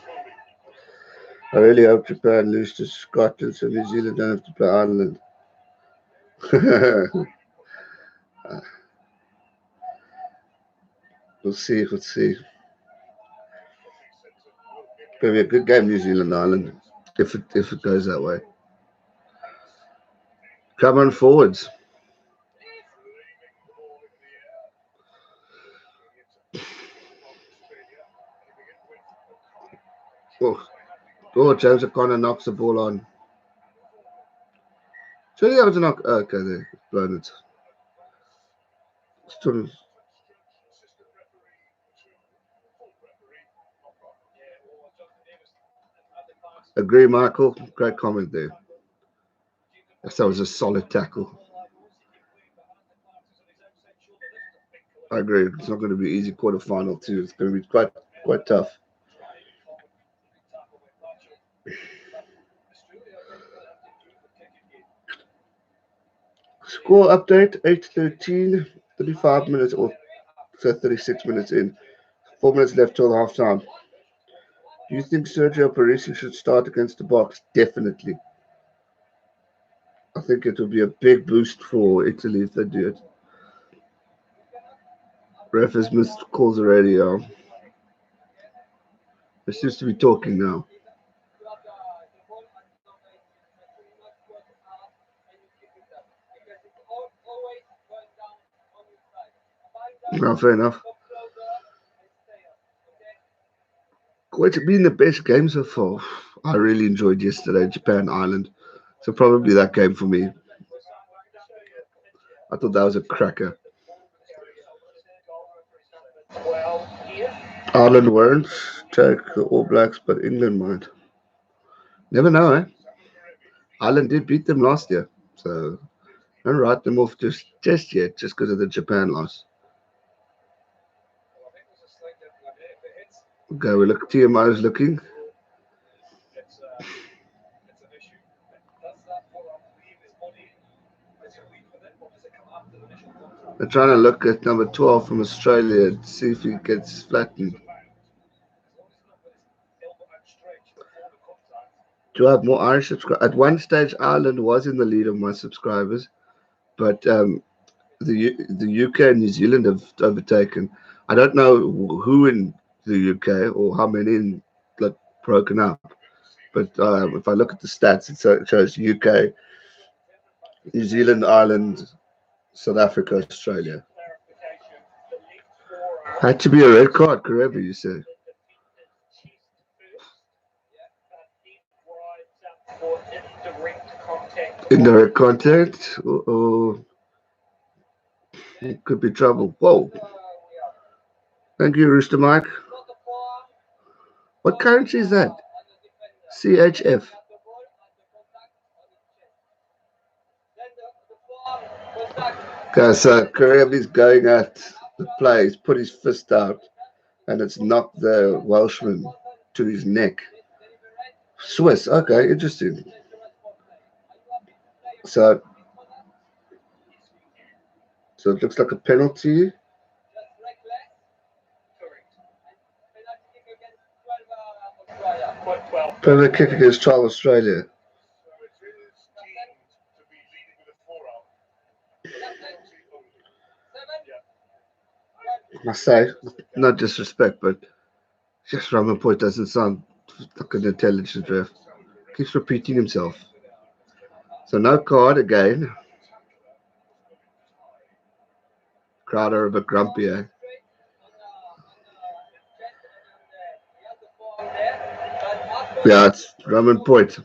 I really hope Japan lose to Scotland so New Zealand don't have to play Ireland. We'll see. We'll see. Gonna be a good game, New Zealand Ireland, if it goes that way. Come on forwards. Oh, James O'Connor knocks the ball on. Surely that was a knock. Oh, okay, there, blown it. Still agree, Michael. Great comment there. Yes, that was a solid tackle. I agree. It's not going to be easy quarterfinal too. It's going to be quite tough. Score update 8:13, 35 minutes or so 36 minutes in. 4 minutes left till half time. Do you think Sergio Parisi should start against the Box? Definitely. I think it will be a big boost for Italy if they do it. Ref has missed calls already. It seems to be talking now. No, fair enough. Quite been the best game so far. I really enjoyed yesterday, Japan Ireland. So probably that game for me. I thought that was a cracker. Ireland won't take the All Blacks, but England might. Never know, eh? Ireland did beat them last year, so don't write them off just yet, just because of the Japan loss. Okay, we look. TMO is looking. They're trying to look at number 12 from Australia to see if he gets flattened. Do I have more Irish subscribers? At one stage, Ireland was in the lead of my subscribers, but the UK and New Zealand have overtaken. I don't know who in the UK or how many in, like, broken up, but if I look at the stats, it shows UK, New Zealand, Ireland, South Africa, Australia. Had to be a red card, Karevi, you say? Indirect contact, or it could be trouble. Whoa! Thank you, Rooster Mike. What currency is that? CHF. Okay, so Karevi's going at the play. He's put his fist out, and it's knocked the Welshman to his neck. Swiss. Okay, interesting. So, so it looks like a penalty. Penalty kick against 12 Australia. I must say, no disrespect, but just Roman Point doesn't sound like an intelligent ref. Keeps repeating himself. So no card again. Crowd are a bit grumpy, eh? Yeah, it's Roman Point.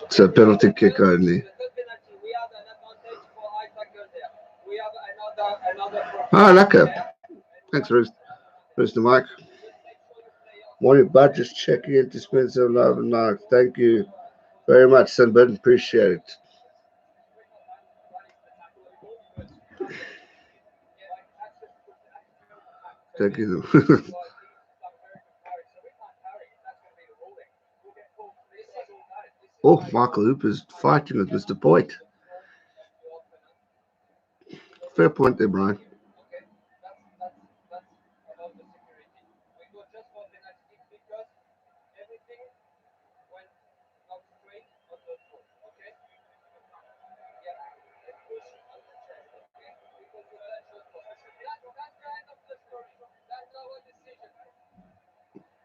It's a penalty kick only. Ah, lekker. Thanks, Rooster Mike. Morning, bud. Just checking in to spend some love and light. Thank you very much, Sunburn. Appreciate it. Thank you. Oh, Michael Hooper's fighting with Mr. Boyd. Fair point there, Brian.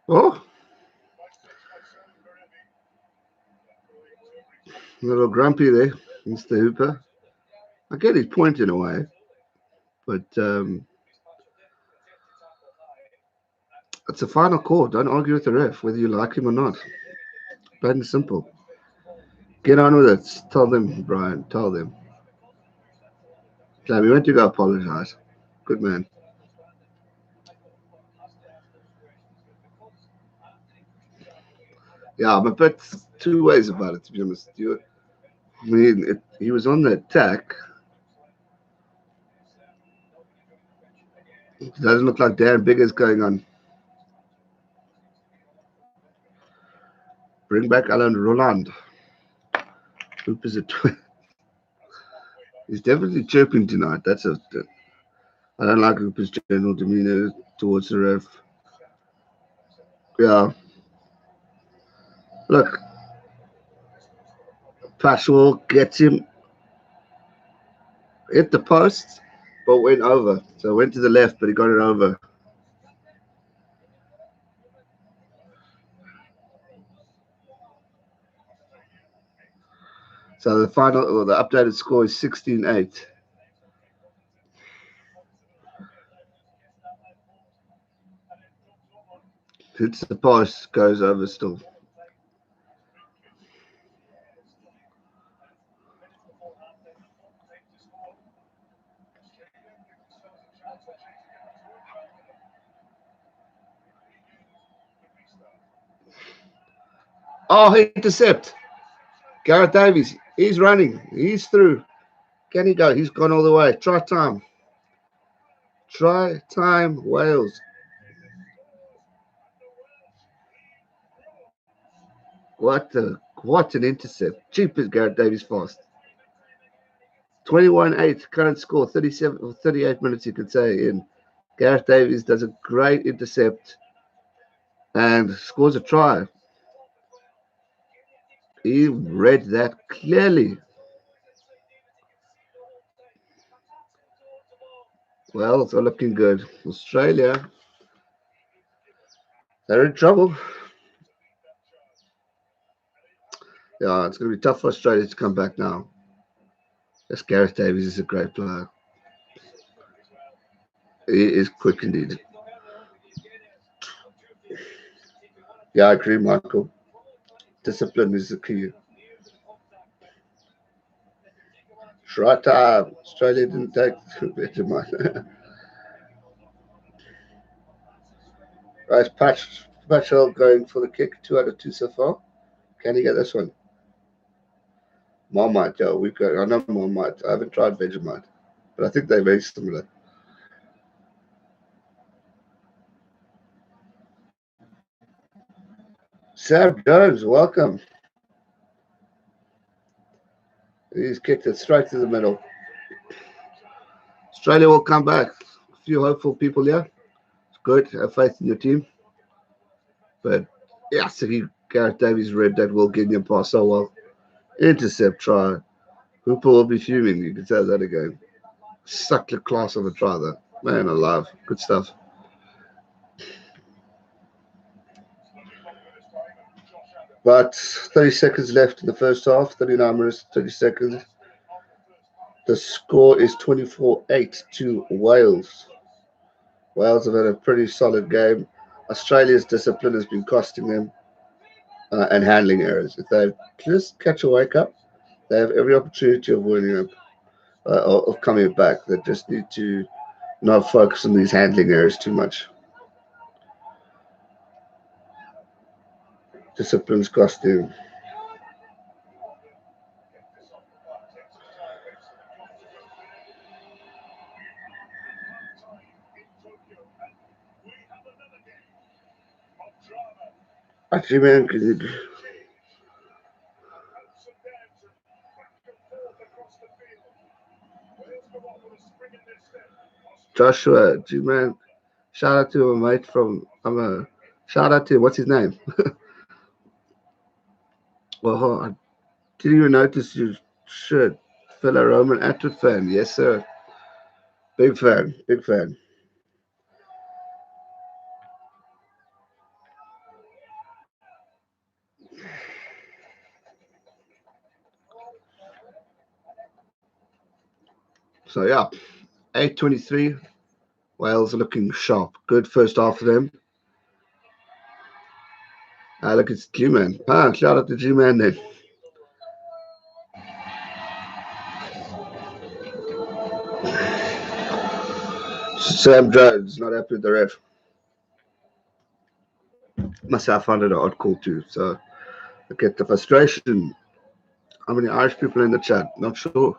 Oh, a little grumpy there, Mr. Hooper. I get his point in a way, but it's a final call. Don't argue with the ref, whether you like him or not. Plain and simple. Get on with it. Tell them, Brian. Tell them. Jamie, went to go apologize. Good man. Yeah, I'm a bit two ways about it, to be honest. I mean, he was on the attack. It doesn't look like Dan Bigger's going on. Bring back Alan Roland. Hoop is a twin. He's definitely chirping tonight. I don't like Hooper's general demeanor towards the ref. Yeah. Look, Pashwell gets him, hit the post, but went over. So went to the left, but he got it over. So the final, or the updated score is 16-8. Hits the post, goes over still. Oh, intercept. Gareth Davies, he's running. He's through. Can he go? He's gone all the way. Try time. Try time, Wales. What an intercept. Cheap as Gareth Davies fast. 21-8, current score, 37 or 38 minutes you could say in. Gareth Davies does a great intercept and scores a try. He read that clearly. Well, it's all looking good. Australia, they're in trouble. Yeah, it's going to be tough for Australia to come back now. Yes, Gareth Davies is a great player. He is quick indeed. Yeah, I agree, Michael. Discipline is the key. Right time. Australia didn't take better mind. Right, Patchell going for the kick. 2 out of 2 so far. Can he get this one? Marmite, yeah, we've got. I know Marmite. I haven't tried Vegemite, but I think they're very similar. Sam Jones, welcome. He's kicked it straight to the middle. Australia will come back. A few hopeful people here. It's good. Have faith in your team. But yeah, so Gareth Davies read that Will Ginian pass so well. Intercept try. Hooper will be fuming. You can say that again. Such a class of a try, though. Man alive. Good stuff. But 30 seconds left in the first half. 39 minutes, 30 seconds. The score is 24-8 to Wales. Wales have had a pretty solid game. Australia's discipline has been costing them and handling errors. If they just catch a wake up, they have every opportunity of winning up, of coming back. They just need to not focus on these handling errors too much. Discipline's costing. Actually, man, Joshua, G-Man, shout out to my mate from, shout out to, what's his name? Well, I didn't even notice your shirt. Fellow Roman Atwood fan. Yes, sir. Big fan. Big fan. So, yeah, 8:23. Wales are looking sharp. Good first half for them. Look, it's G-Man. Shout out to G-Man then. Sam Jones, not happy with the ref. Myself found it an odd call too. So, I get the frustration. How many Irish people in the chat? Not sure.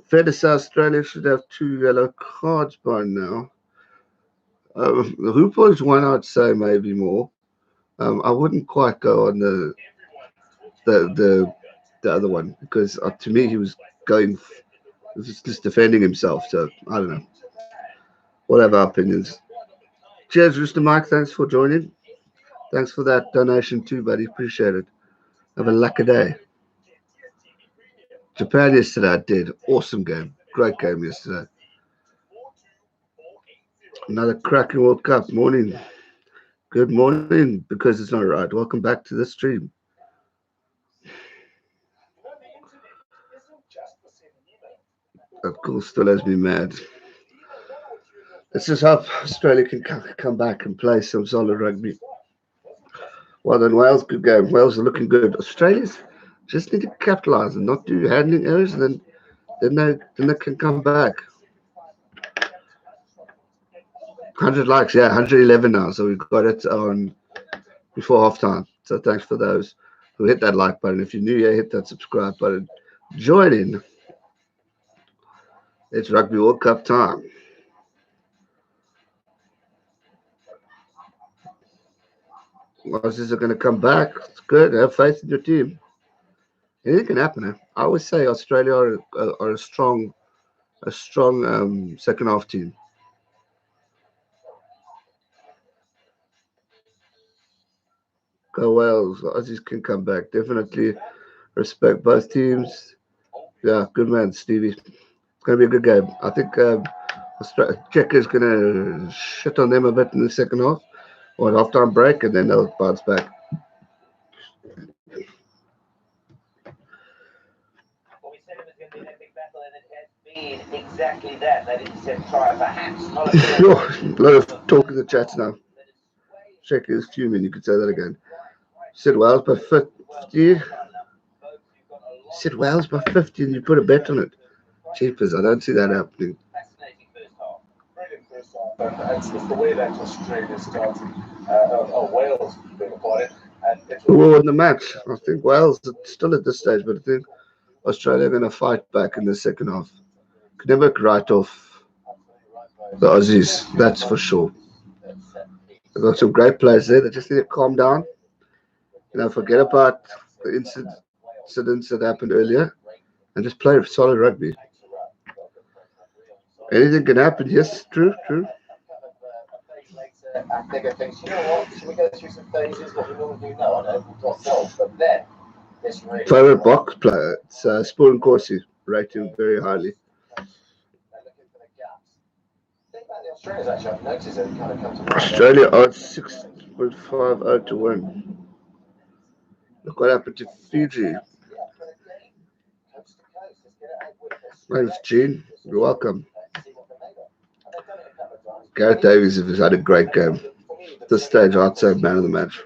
Fair to say Australia should have 2 yellow cards by now. The Hooper's one, I'd say maybe more. I wouldn't quite go on the the, the other one because to me he was going, just defending himself. So I don't know. We'll have our opinions. Cheers, Rooster Mike. Thanks for joining. Thanks for that donation too, buddy. Appreciate it. Have a lucky day. Japan yesterday, I did. Awesome game. Great game yesterday. Another cracking World Cup morning. Good morning, because it's not right. Welcome back to the stream. That call still has me mad. Let's just hope Australia can come back and play some solid rugby. Well then, Wales, good game. Wales are looking good. Australia's just need to capitalise and not do handling errors, and then they can come back. 100 likes, yeah, 111 now. So we've got it on before halftime. So thanks for those who hit that like button. If you're new here, hit that subscribe button. Join in. It's Rugby World Cup time. Aussies are going to come back. It's good. Have faith in your team. Anything can happen. I always say Australia are a strong second half team. Go Wales. The Aussies can come back. Definitely respect both teams. Yeah, good man, Stevie. It's going to be a good game. I think Czech is going to shit on them a bit in the second half or halftime break, and then they'll bounce back. Exactly that. They didn't set try, perhaps. A lot of talk in the chats now. Czech is fuming. You could say that again. Said Wales by 50. Said Wales by 50, and you put a bet on it. Cheapers, I don't see that happening. It's the way that Australia started, Wales, beg your pardon. Who will win the match? I think Wales are still at this stage, but I think Australia are going to fight back in the second half. Could never write off the Aussies, that's for sure. They've got some great players there. They just need to calm down. Forget about the incidents that happened earlier and just play solid rugby. Anything can happen. Yes, true, true. Nigga thinks, you know what? Should we go through some phases? What we normally do? No, I don't. We'll drop dogs. But then this really Favorite box player? It's Spoon Corsi. Rate him very highly. they're looking for the gaps. Think about the Australians actually. I've noticed that it kind of comes to mind. Australia odds 6.50 to win. Look what happened to Fiji. Yeah, but again, coast to coast. Let's get it out with this. Thanks, Gene. You're welcome. See what they're made of. And they've done it a couple of times. Gareth Davies has had a great game. At this stage, I'd say man of the match.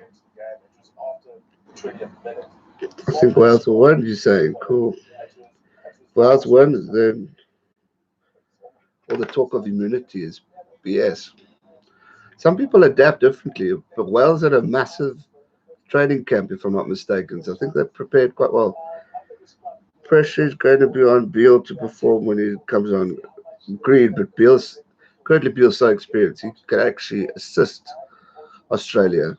I think Wales will win, you're saying? Cool. Wales win, then all the talk of immunity is BS. Some people adapt differently, but Wales had a massive training camp, if I'm not mistaken. So I think they're prepared quite well. Pressure is going to be on Beale to perform when he comes on. Agreed, but currently Beale's so experienced, he can actually assist Australia.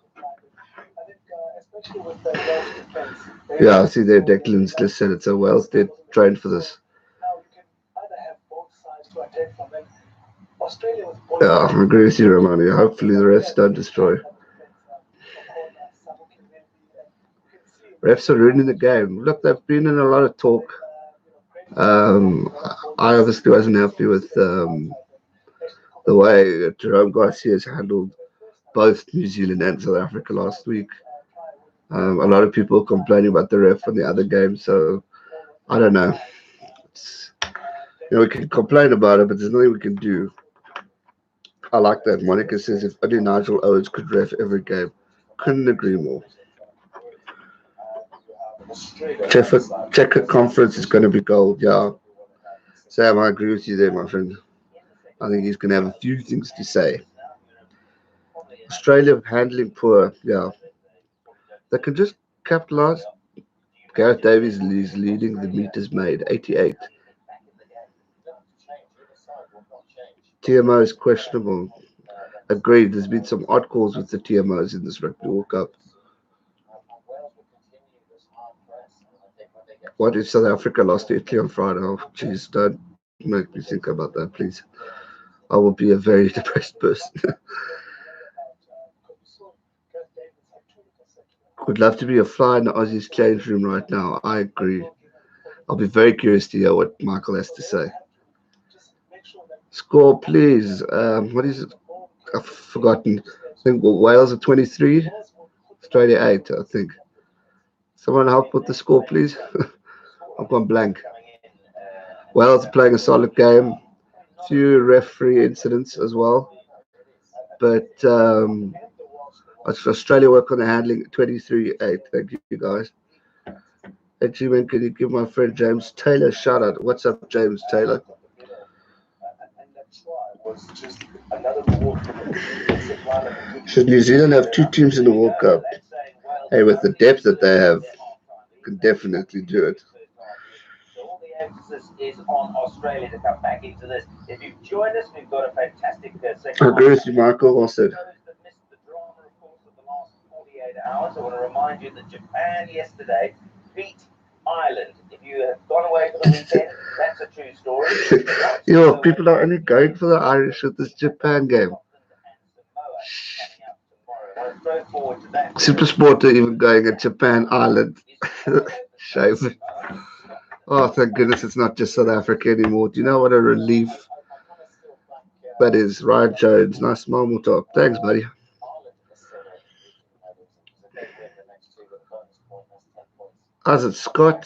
Yeah, I see there Declan's just said it so well. They're trained for this. Yeah, I agree with you, Romani. Hopefully the refs don't destroy. Refs are ruining the game. Look, they've been in a lot of talk. I obviously wasn't happy with the way Jerome Garcia has handled both New Zealand and South Africa last week. A lot of people complaining about the ref on the other game, so I don't know. It's, we can complain about it, but there's nothing we can do. I like that. Monica says if only Nigel Owens could ref every game. Couldn't agree more. Checker conference is going to be gold, yeah. Sam, I agree with you there, my friend. I think he's going to have a few things to say. Australia handling poor, yeah. They can just capitalize. Gareth Davies is leading the meters made, 88. TMO is questionable. Agreed, there's been some odd calls with the TMOs in this Rugby World Cup. What if South Africa lost to Italy on Friday? Oh, jeez, don't make me think about that, please. I will be a very depressed person. Would love to be a fly in the Aussies change room right now. I agree. I'll be very curious to hear what Michael has to say. Score, please. What is it? I've forgotten. I think Wales are 23, Australia 8, I think. Someone help with the score, please. I've gone blank. Wales are playing a solid game. Few referee incidents as well. But Australia work on the handling 23-8. Thank you, guys. Hey, G-Man, can you give my friend James Taylor a shout out? What's up, James Taylor? Should New Zealand have two teams in the World Cup? Hey, with the depth that they have, can definitely do it. All the emphasis is on Australia to come back into this. If you've joined us, we've got a fantastic I agree with you, Michael. Well said. Missed the drama, of course, of the last 48 hours. I want to remind you that Japan yesterday beat Ireland. If you have gone away for the weekend, that's a true story. People are only going for the Irish with this Japan game. Super Sport are even going at Japan, Ireland. Shame. Oh, thank goodness it's not just South Africa anymore. Do you know what a relief that is? Ryan Jones, nice smile, more talk. Thanks, buddy. How's it, Scott?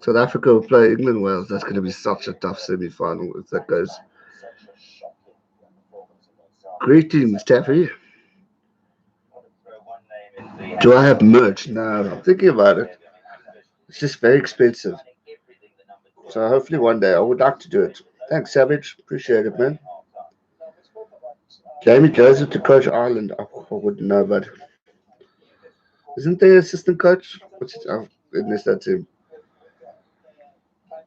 South Africa will play England, Wales. That's going to be such a tough semi-final if that goes. Greetings, Taffy. Do I have merch? No, I'm thinking about it. It's just very expensive. So hopefully one day I would like to do it. Thanks, Savage. Appreciate it, man. Jamie Joseph to coach Ireland. I wouldn't know, but isn't there assistant coach? What's it? Unless that's him.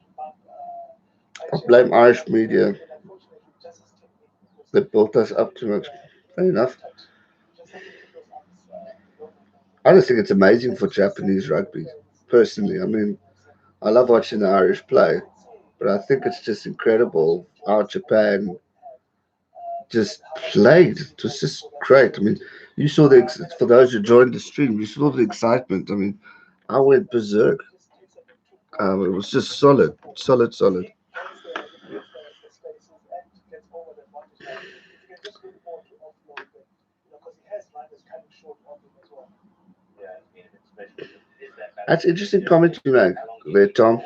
I blame Irish media. They built us up too much. Fair enough. I just think it's amazing for Japanese rugby, personally. I mean, I love watching the Irish play, but I think it's just incredible how Japan just played. It was just great. I mean, you saw for those who joined the stream, you saw the excitement. I mean, I went berserk. It was just solid, solid, solid. Yeah, it's been a bit special. Is that That's balancing interesting just comment you make how long do you there, keep it Tom. for?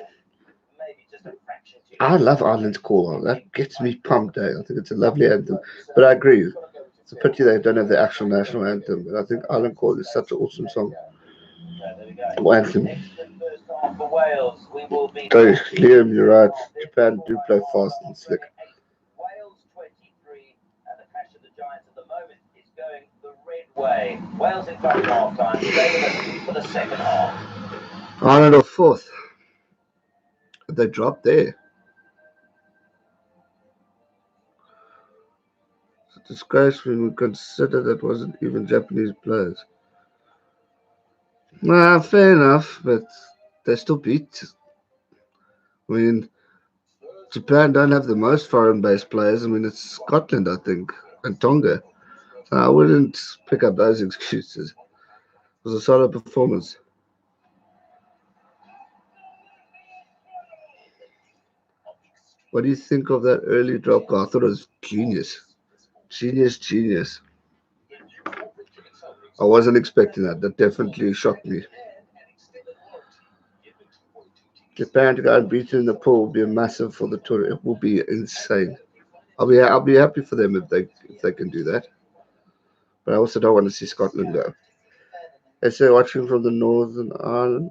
Maybe just a fraction too I long. love Ireland's call on. That gets me pumped. I think it's a lovely anthem. But I agree. It's a pity they don't have the actual national anthem. But I think Ireland call is such an awesome song. There we go. Or anthem. Excellent first half for Wales. We will be So, back Liam, you're right. half in Japan do full play time fast on and slick. 28. Wales 23, and the Clash of the Giants at the moment is going the red way. Wales in front at half time. Stay with us for the second half. Ireland are fourth. They dropped there. It's a disgrace when we consider that wasn't even Japanese players. Nah, fair enough, but they still beat. I mean, Japan don't have the most foreign-based players. I mean, it's Scotland, I think, and Tonga. So I wouldn't pick up those excuses. It was a solid performance. What do you think of that early drop goal? I thought it was genius. Genius, genius. I wasn't expecting that. That definitely shocked me. Japan to go unbeaten in the pool will be massive for the tour. It will be insane. I'll be happy for them if they can do that. But I also don't want to see Scotland go. They say watching from the Northern Ireland.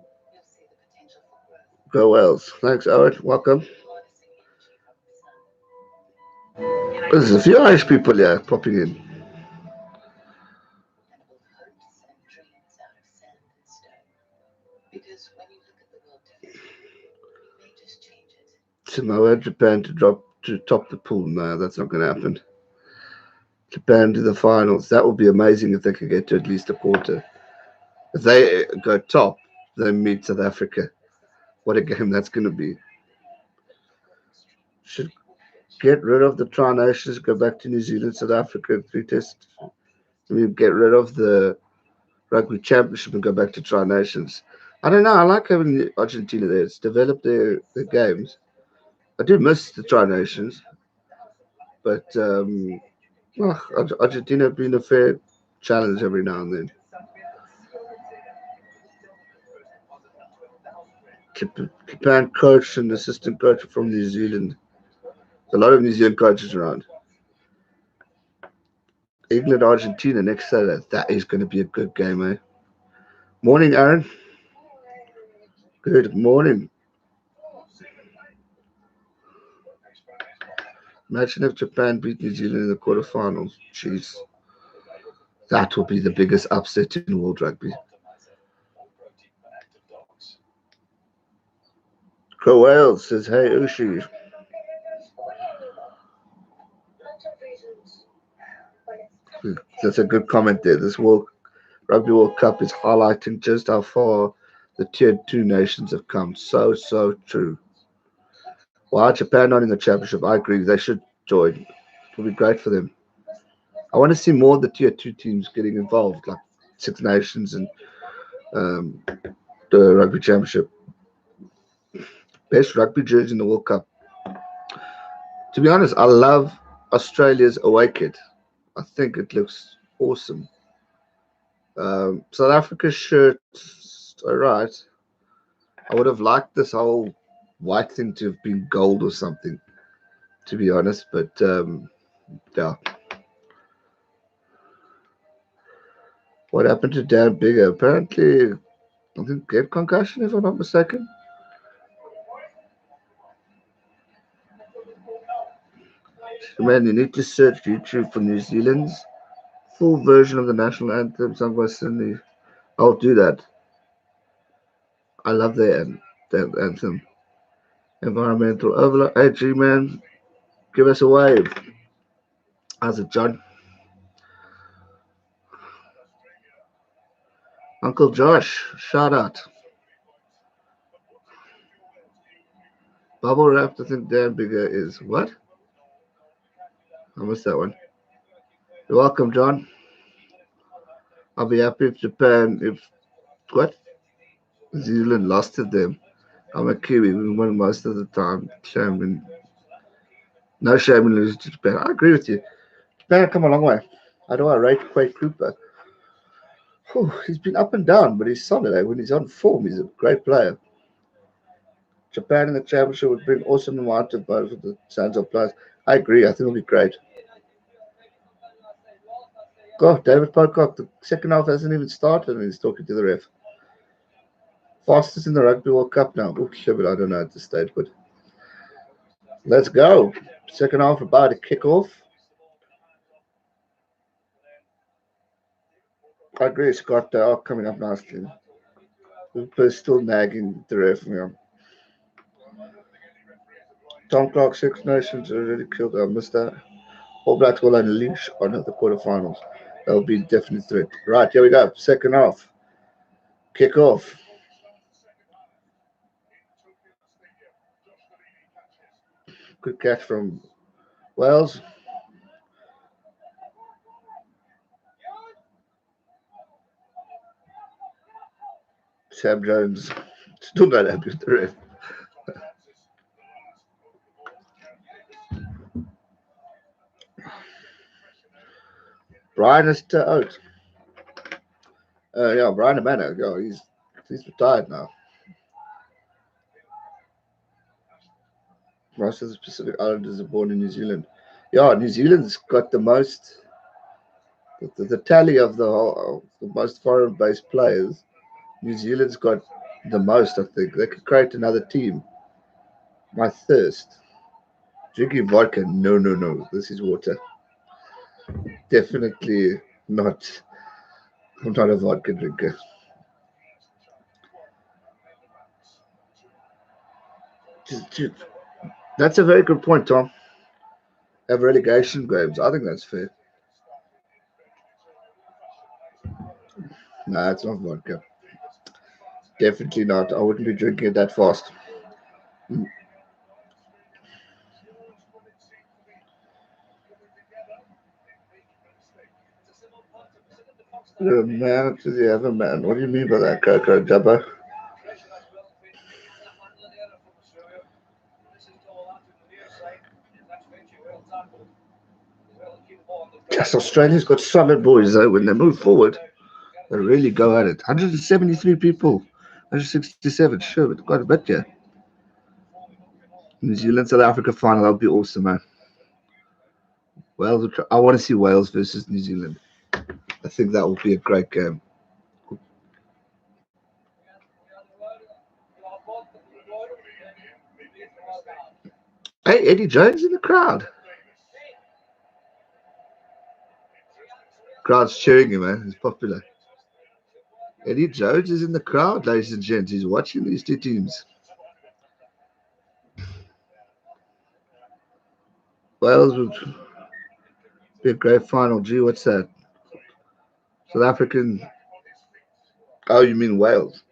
Go Wales. Thanks, Owen. Welcome. There's a few Irish people here popping in. Samoa, Japan to drop to top the pool. No, that's not going to happen. Japan to the finals. That would be amazing if they could get to at least a quarter. If they go top, they meet South Africa. What a game that's going to be. Should get rid of the Tri Nations, go back to New Zealand, South Africa, three tests. We get rid of the Rugby Championship and go back to Tri Nations. I don't know. I like having Argentina there. It's developed their games. I do miss the Tri Nations, but Argentina have been a fair challenge every now and then. Japan coach and assistant coach from New Zealand. There's a lot of New Zealand coaches around. England, Argentina next Saturday. That is going to be a good game, eh? Morning, Aaron. Good morning. Imagine if Japan beat New Zealand in the quarterfinals. Jeez. That would be the biggest upset in world rugby. Go Wales says, hey, Ushi. That's a good comment there. This Rugby World Cup is highlighting just how far the tier 2 nations have come. So, so true. Why Japan not in the championship? I agree. They should join. It will be great for them. I want to see more of the tier 2 teams getting involved, like Six Nations and um, the Rugby Championship. Best rugby jersey in the World Cup. To be honest, I love Australia's away kit. I think it looks awesome. South Africa's shirt, all right. I would have liked this whole white thing to have been gold or something, to be honest. But yeah, what happened to Dan Bigger? Apparently, I think he had concussion, if I'm not mistaken. Man, you need to search YouTube for New Zealand's full version of the national anthem sung by Sydney. I'll do that. I love their anthem. Environmental overload. Hey, G man, give us a wave. How's it, John? Uncle Josh, shout out. Bubble wrapped. I think Dan Bigger is what? I missed that one. You're welcome, John. I'll be happy if Japan, if what? New Zealand lost to them. I'm a Kiwi. We won most of the time. Shame in, no shame in losing to Japan. I agree with you. Japan have come a long way. How do I rate Quade Cooper? Whew, he's been up and down, but he's solid. Eh? When he's on form, he's a great player. Japan in the championship would bring awesome amount of both of the Sanzo players. I agree. I think it'll be great. God, David Pocock, the second half hasn't even started and he's talking to the ref. Fastest in the Rugby World Cup now. Ooh, sure, but I don't know at this stage, but let's go. Second half about to kick off. I agree, Scott. They are coming up nicely. Hooper's still nagging the ref. Yeah. Tom Clark, Six Nations already killed. I missed that. All Blacks will unleash on the quarterfinals. That'll be a definite threat. Right, here we go. Second half. Kick off. Good catch from Wales. Sam Jones. Still not happy with the ref. Brian is out. Yeah, Brian Amano. Yeah, he's retired now. Most of the Pacific Islanders are born in New Zealand. Yeah, New Zealand's got the most, the tally of the most foreign-based players. New Zealand's got the most, I think. They could create another team. My thirst. Drinking vodka? No, no, no. This is water. Definitely not. I'm not a vodka drinker. That's a very good point, Tom. Have relegation games. I think that's fair. No, it's not vodka. Definitely not. I wouldn't be drinking it that fast. The man to the other man. What do you mean by that, Coco Jabba? Yes, Australia's got solid boys though. When they move forward, they really go at it. 173 people, 167. Sure, but quite a bit, yeah. New Zealand, South Africa final. That would be awesome, man. Wales. I want to see Wales versus New Zealand. I think that will be a great game. Hey, Eddie Jones in the crowd. Crowd's cheering him, man. He's popular. Eddie Jones is in the crowd, ladies and gents. He's watching these two teams. Wales would be a great final. Gee, what's that? South African. Oh, you mean Wales?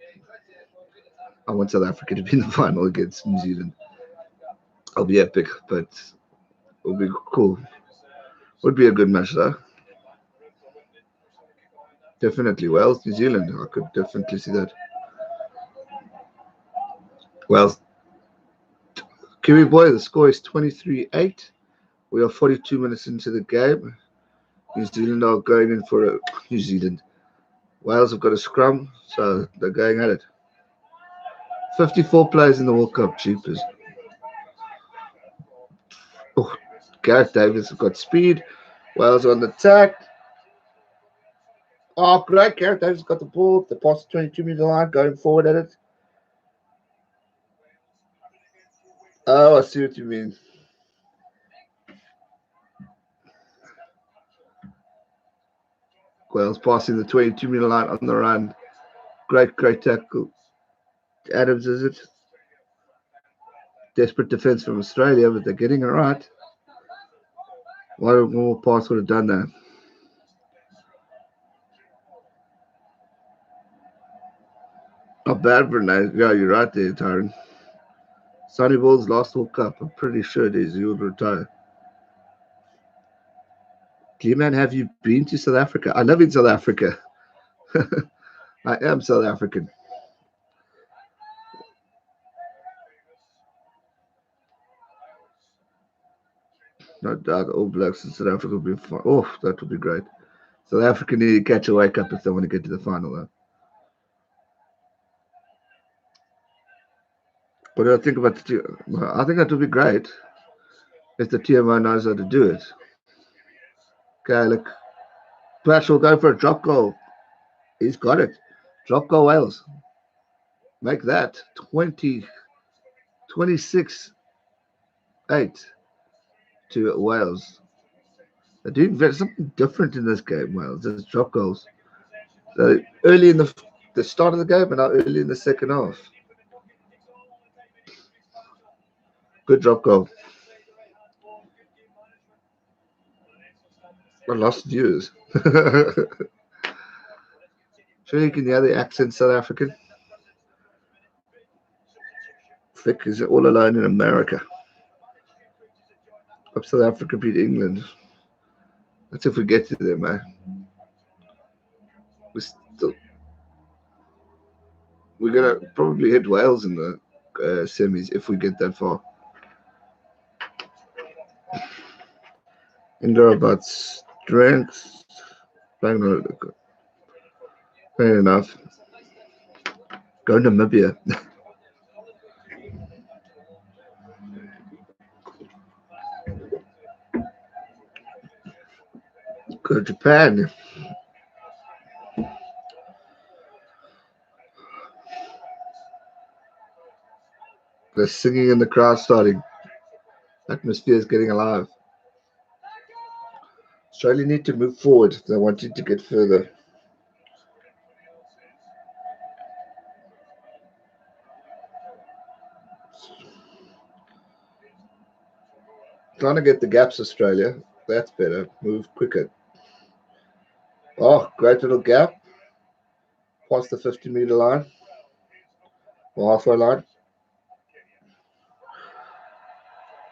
I want South Africa to be in the final against New Zealand. It'll be epic, but it'll be cool. Would be a good match, though. Definitely Wales, New Zealand. I could definitely see that. Wales, Kiwi boy, the score is 23-8. We are 42 minutes into the game. New Zealand are going in for a New Zealand. Wales have got a scrum, so they're going at it. 54 players in the World Cup, cheapers. Oh, Gareth Davis has got speed. Wales on the attack. Oh, great. Gareth Davis got the ball. The pass 22-meter line, going forward at it. Oh, I see what you mean. Wales passing the 22-meter line on the run. Great, great tackle. Adams, is it? Desperate defense from Australia, but they're getting it right. One more pass would have done that. Not bad for nice. Yeah, you're right there, Tyron. Sonny Ball's last World Cup. I'm pretty sure it is. He would retire. G-Man, have you been to South Africa? I live in South Africa. I am South African. No doubt All Blacks in South Africa will be fun. Oh, that would be great. South Africa need to catch a wake up if they want to get to the final, though. What do I think about the well, I think that would be great if the TMO knows how to do it. Okay, look. Patch will go for a drop goal. He's got it. Drop goal Wales. Make that 20, 26-8 to Wales. They're doing something different in this game, Wales. There's drop goals. So early in the start of the game and now early in the second half. Good drop goal. I lost viewers. Sure you can hear the accent South African. Vic is all alone in America. Hope South Africa beat England. That's if we get to there, man. We're gonna probably hit Wales in the semis if we get that far. And about strength. Fair enough. Go Namibia. Go Japan. The singing in the crowd starting. Atmosphere is getting alive. Australia need to move forward. They wanted to get further. Trying to get the gaps, Australia. That's better. Move quicker. Oh, great little gap. Past the 50-meter line. Or halfway line.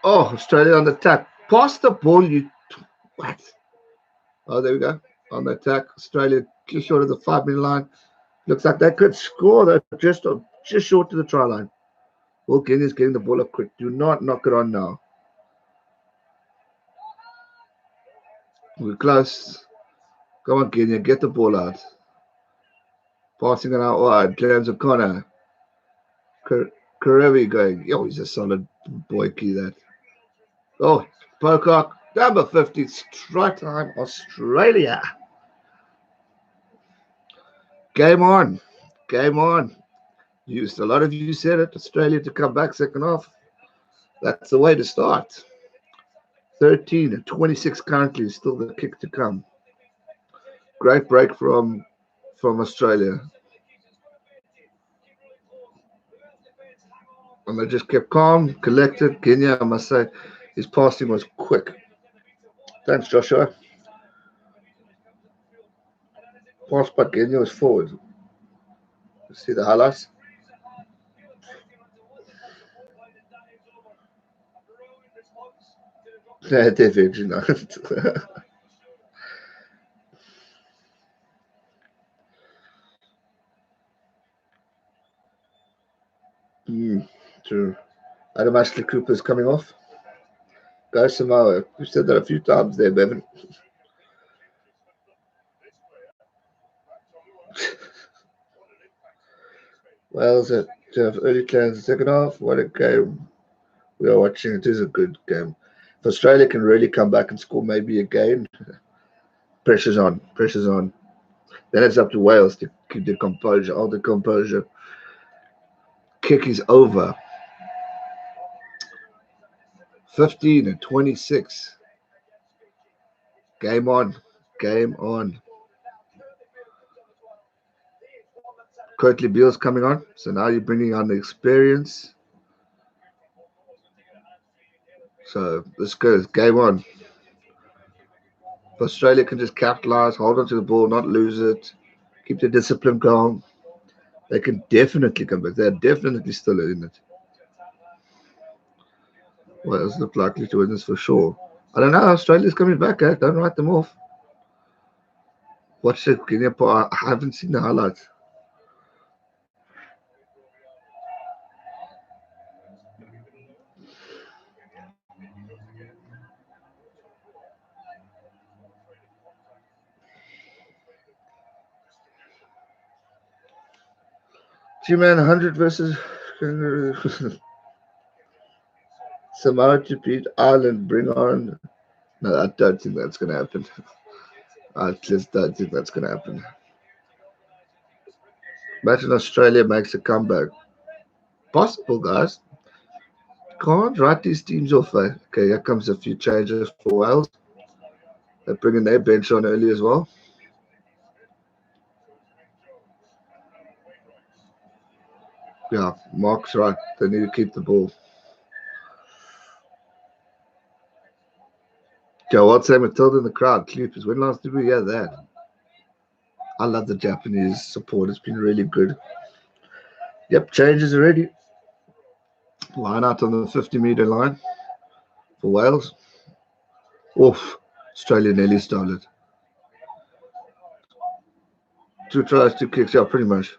Oh, Australia on the attack. Pass the ball, you. What? Oh, there we go. On the attack. Australia just short of the 5-meter line. Looks like they could score. They're just short of the try line. Will Kenya's getting the ball up quick. Do not knock it on now. We're close. Come on, Kenya. Get the ball out. Passing it out wide. James O'Connor. Karevi going. Oh, he's a solid boy key that. Oh, Pocock. Number 50. Strike time. Australia. Game on. Game on. A lot of you said it. Australia to come back second half. That's the way to start. 13-26 currently. Still the kick to come. Great break from Australia. And they just kept calm, collected. Kenya, I must say, his passing was quick. Thanks, Joshua. Pass by Kenya was forward. See the highlights? Yeah, definitely not. True. Adam Ashley Cooper's coming off. Go Samoa. We've said that a few times there, Bevan. Wales to have early plans in the second half. What a game we are watching. It is a good game. If Australia can really come back and score maybe again, pressure's on. Pressure's on. Then it's up to Wales to keep the composure. All the composure. Kick is over. 15-26. Game on. Game on. Courtly Beale's coming on. So now you're bringing on the experience. So this goes. Game on. If Australia can just capitalize, hold on to the ball, not lose it, keep the discipline going, they can definitely come back. They're definitely still in it. Wales look likely to win this for sure. I don't know. Australia's coming back. Don't write them off. Watch the Guinea part. I haven't seen the highlights. G-Man 100 versus Samoa to beat Ireland. Bring on. No, I don't think that's going to happen. I just don't think that's going to happen. Imagine Australia makes a comeback. Possible, guys. Can't write these teams off. Eh? Okay, here comes a few changes for Wales. They're bringing their bench on early as well. Yeah, Mark's right. They need to keep the ball. Joe, what's say Matilda in the crowd? Clippers. When last did we hear that? I love the Japanese support. It's been really good. Yep, changes already. Line out on the 50-meter line for Wales. Oof. Australia nearly stole it. 2 tries, 2 kicks. Yeah, pretty much.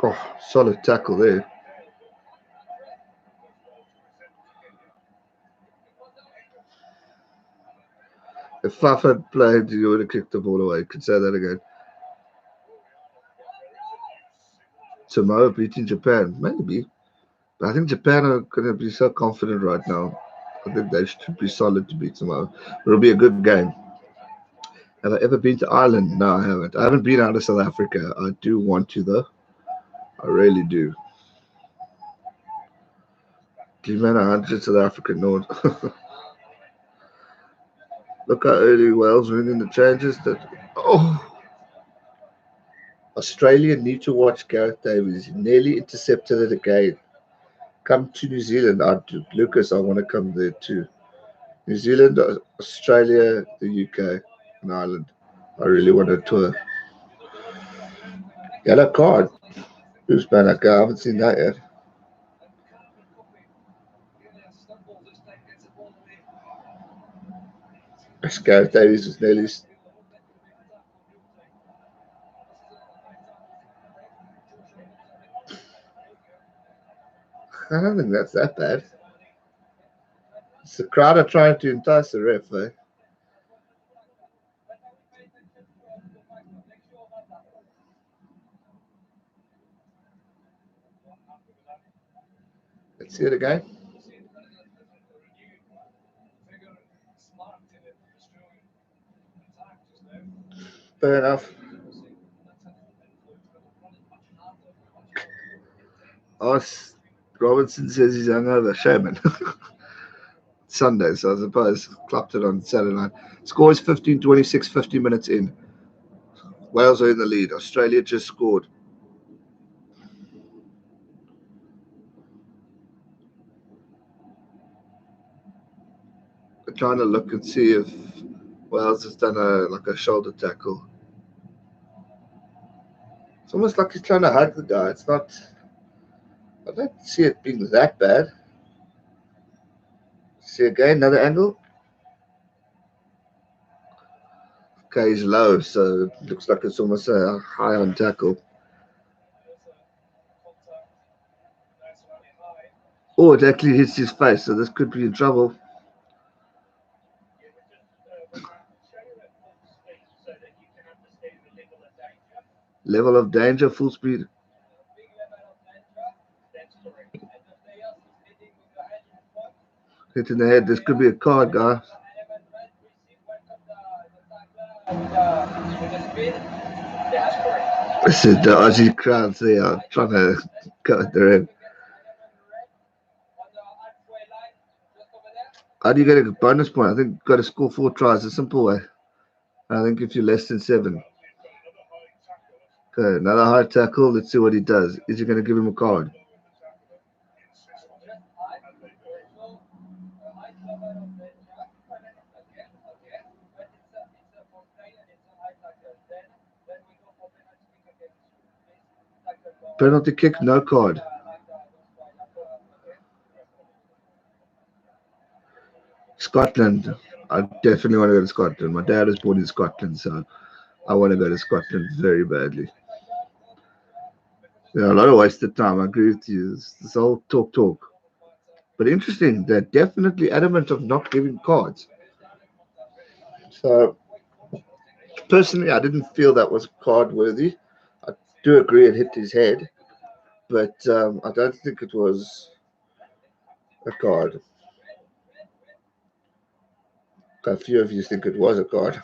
Oh, solid tackle there. If Faf had played, you would have kicked the ball away. Could say that again. Samoa beating Japan, maybe. But I think Japan are going to be so confident right now. I think they should be solid to beat Samoa. It'll be a good game. Have I ever been to Ireland? No, I haven't. I haven't been out of South Africa. I do want to, though. I really do. G-Man 100 South Africa North. Look how early Wales went in the changes. Australia need to watch Gareth Davies. He nearly intercepted it again. Come to New Zealand. Lucas, I want to come there too. New Zealand, Australia, the UK, and Ireland. I really want to tour. Yellow card. Who's been that guy? I haven't seen that yet. Gareth Davies was nearly. I don't think that's that bad. It's the crowd are trying to entice the ref, eh? Let's see it again. Fair enough. Oh, Robinson says he's hungover. Showman. Sunday, so I suppose. Clapped it on Saturday night. Score is 15-26, 50 minutes in. Wales are in the lead. Australia just scored. I'm trying to look and see if Wales has done a shoulder tackle. It's almost like he's trying to hug the guy. It's not. I don't see it being that bad. See again, another angle. Okay, he's low, so it looks like it's almost a high on tackle. Oh, it actually hits his face, so this could be in trouble. Level of danger, full speed. Hit in the head. This could be a card, guy. This is the Aussie crowds there trying to cut their head. How do you get a bonus point? I think you've got to score 4 tries, a simple way. I think if you're less than 7. Okay, another high tackle. Let's see what he does. Is he going to give him a card? Penalty kick, no card. Scotland. I definitely want to go to Scotland. My dad was born in Scotland, so I want to go to Scotland very badly. Yeah, a lot of wasted time. I agree with you. This whole talk. But interesting, they're definitely adamant of not giving cards. So personally, I didn't feel that was card worthy. I do agree it hit his head, but I don't think it was a card. A few of you think it was a card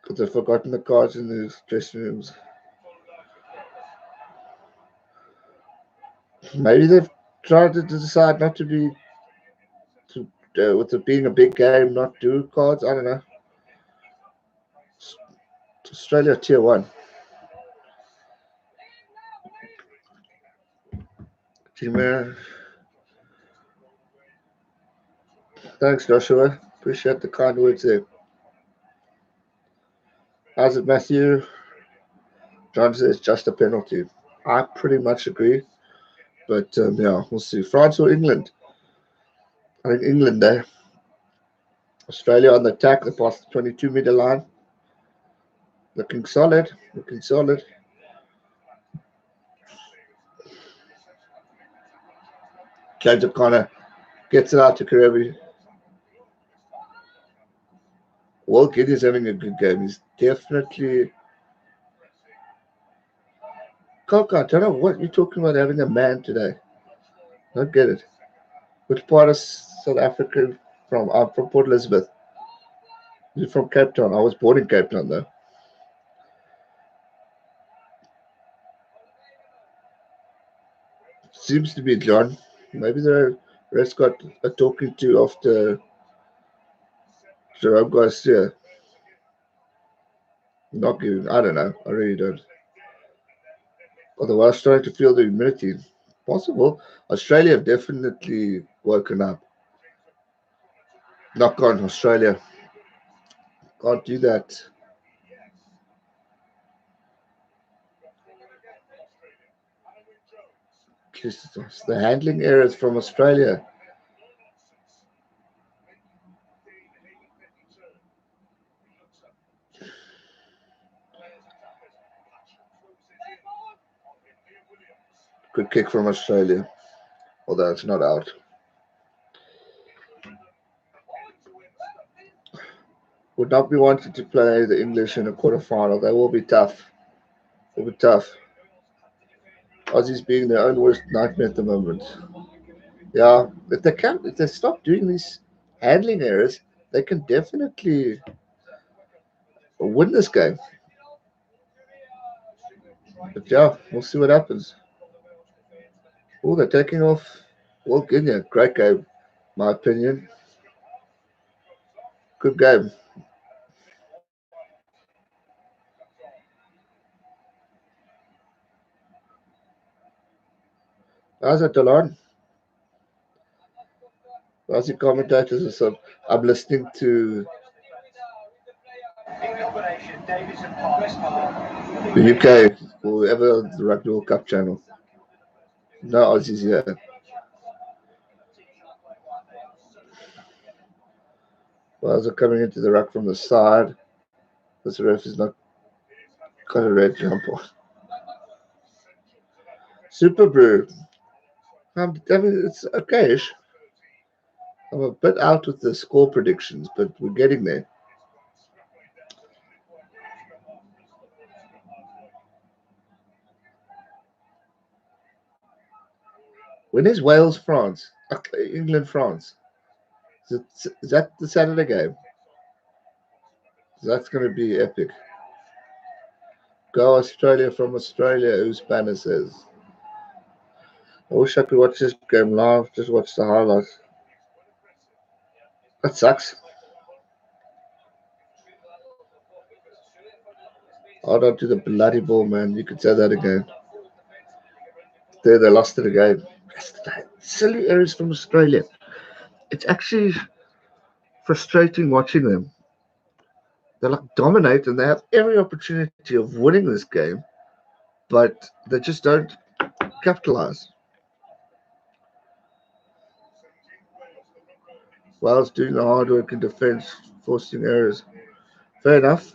because they've forgotten the cards in the dressing rooms. Maybe they've tried to decide not to be to with it being a big game, not do cards. I don't know. Australia tier one. Team, thanks, Joshua. Appreciate the kind words there. How's it, Matthew? John says just a penalty. I pretty much agree, but yeah, we'll see. France or England? I think England there. Australia on the attack, they past the 22-meter line. Looking solid. Looking solid. James O'Connor gets it out to Karevi. Will Gideon's having a good game. He's definitely. Coco, I don't know what you're talking about having a man today. I don't get it. Which part of South Africa from? I'm from Port Elizabeth. You're from Cape Town. I was born in Cape Town, though. Seems to be John. Maybe the rest got a talking to after Jerome Garcia. Not giving. I don't know. I really don't. Otherwise, trying to feel the humidity. Possible. Australia have definitely woken up. Knock on Australia. Can't do that. The handling errors from Australia. Good kick from Australia. Although it's not out. Would not be wanting to play the English in a quarterfinal. They will be tough. Will be tough. Aussies being their own worst nightmare at the moment. Yeah, if they stop doing these handling errors, they can definitely win this game. But yeah, we'll see what happens. Oh, they're taking off Will Guinea. Great game, my opinion. Good game. How's it, Delon? How's the commentators or some? I'm listening to the UK, whoever the Rugby World Cup channel. No Aussies here. Wales are coming into the ruck from the side. This ref is not got a red jump on. Super Brew. I mean, it's okayish. I'm a bit out with the score predictions, but we're getting there. When is Wales France? England France? Is that the Saturday game? That's going to be epic. Go Australia from Australia, Uspanner says. I wish I could watch this game live, just watch the highlights. That sucks. Hold on to the bloody ball, man. You could say that again. There, they lost it again. Silly errors from Australia. It's actually frustrating watching them. They like dominate and they have every opportunity of winning this game, but they just don't capitalize. whilst doing the hard work in defence, forcing errors. Fair enough.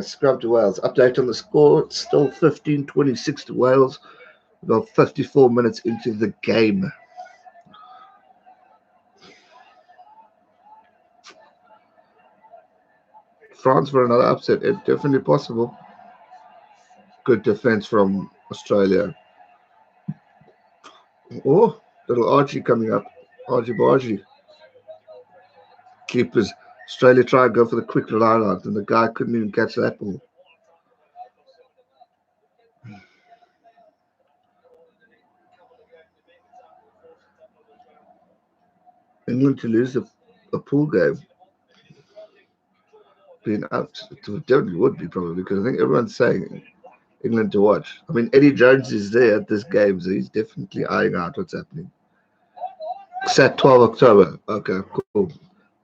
Scrub to Wales. Update on the score. It's still 15-26 to Wales. We've got 54 minutes into the game. France for another upset. It's definitely possible. Good defence from Australia. Oh, little Archie coming up. Archie Bargy. Keepers. Australia tried to go for the quick line out, and the guy couldn't even catch that ball. England to lose a pool game. Being out, it definitely would be probably because I think everyone's saying England to watch. I mean, Eddie Jones is there at this game, so he's definitely eyeing out what's happening. Sat 12 October. Okay, cool.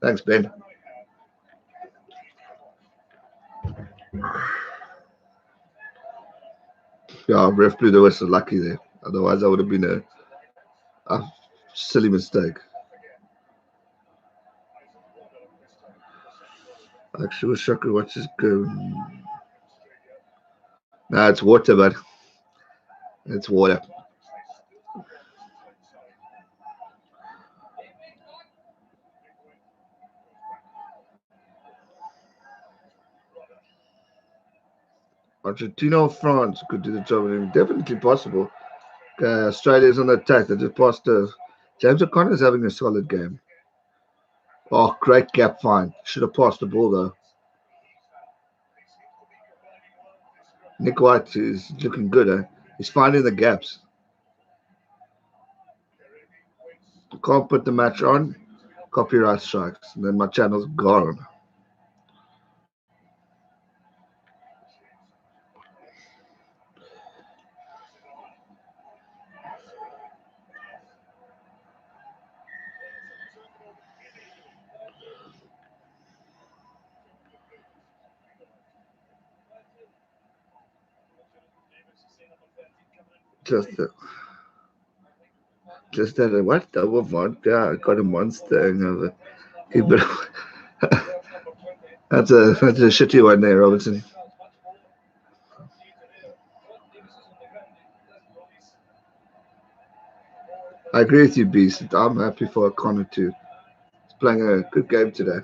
Thanks, Ben. Yeah, ref blew the whistle. Lucky there. Otherwise, that would have been a silly mistake. I actually wish I could watch this go. Nah, it's water, but it's water. Argentina or France could do the job. Definitely possible. Australia's on the attack. They just passed. James O'Connor's having a solid game. Oh, great gap find. Should have passed the ball though. Nick White is looking good. He's finding the gaps. Can't put the match on. Copyright strikes. And then my channel's gone. Just that what double vodka? I got a monster hangover. Keep it. That's a shitty one there, Robertson. I agree with you, Beast. I'm happy for Connor too. He's playing a good game today.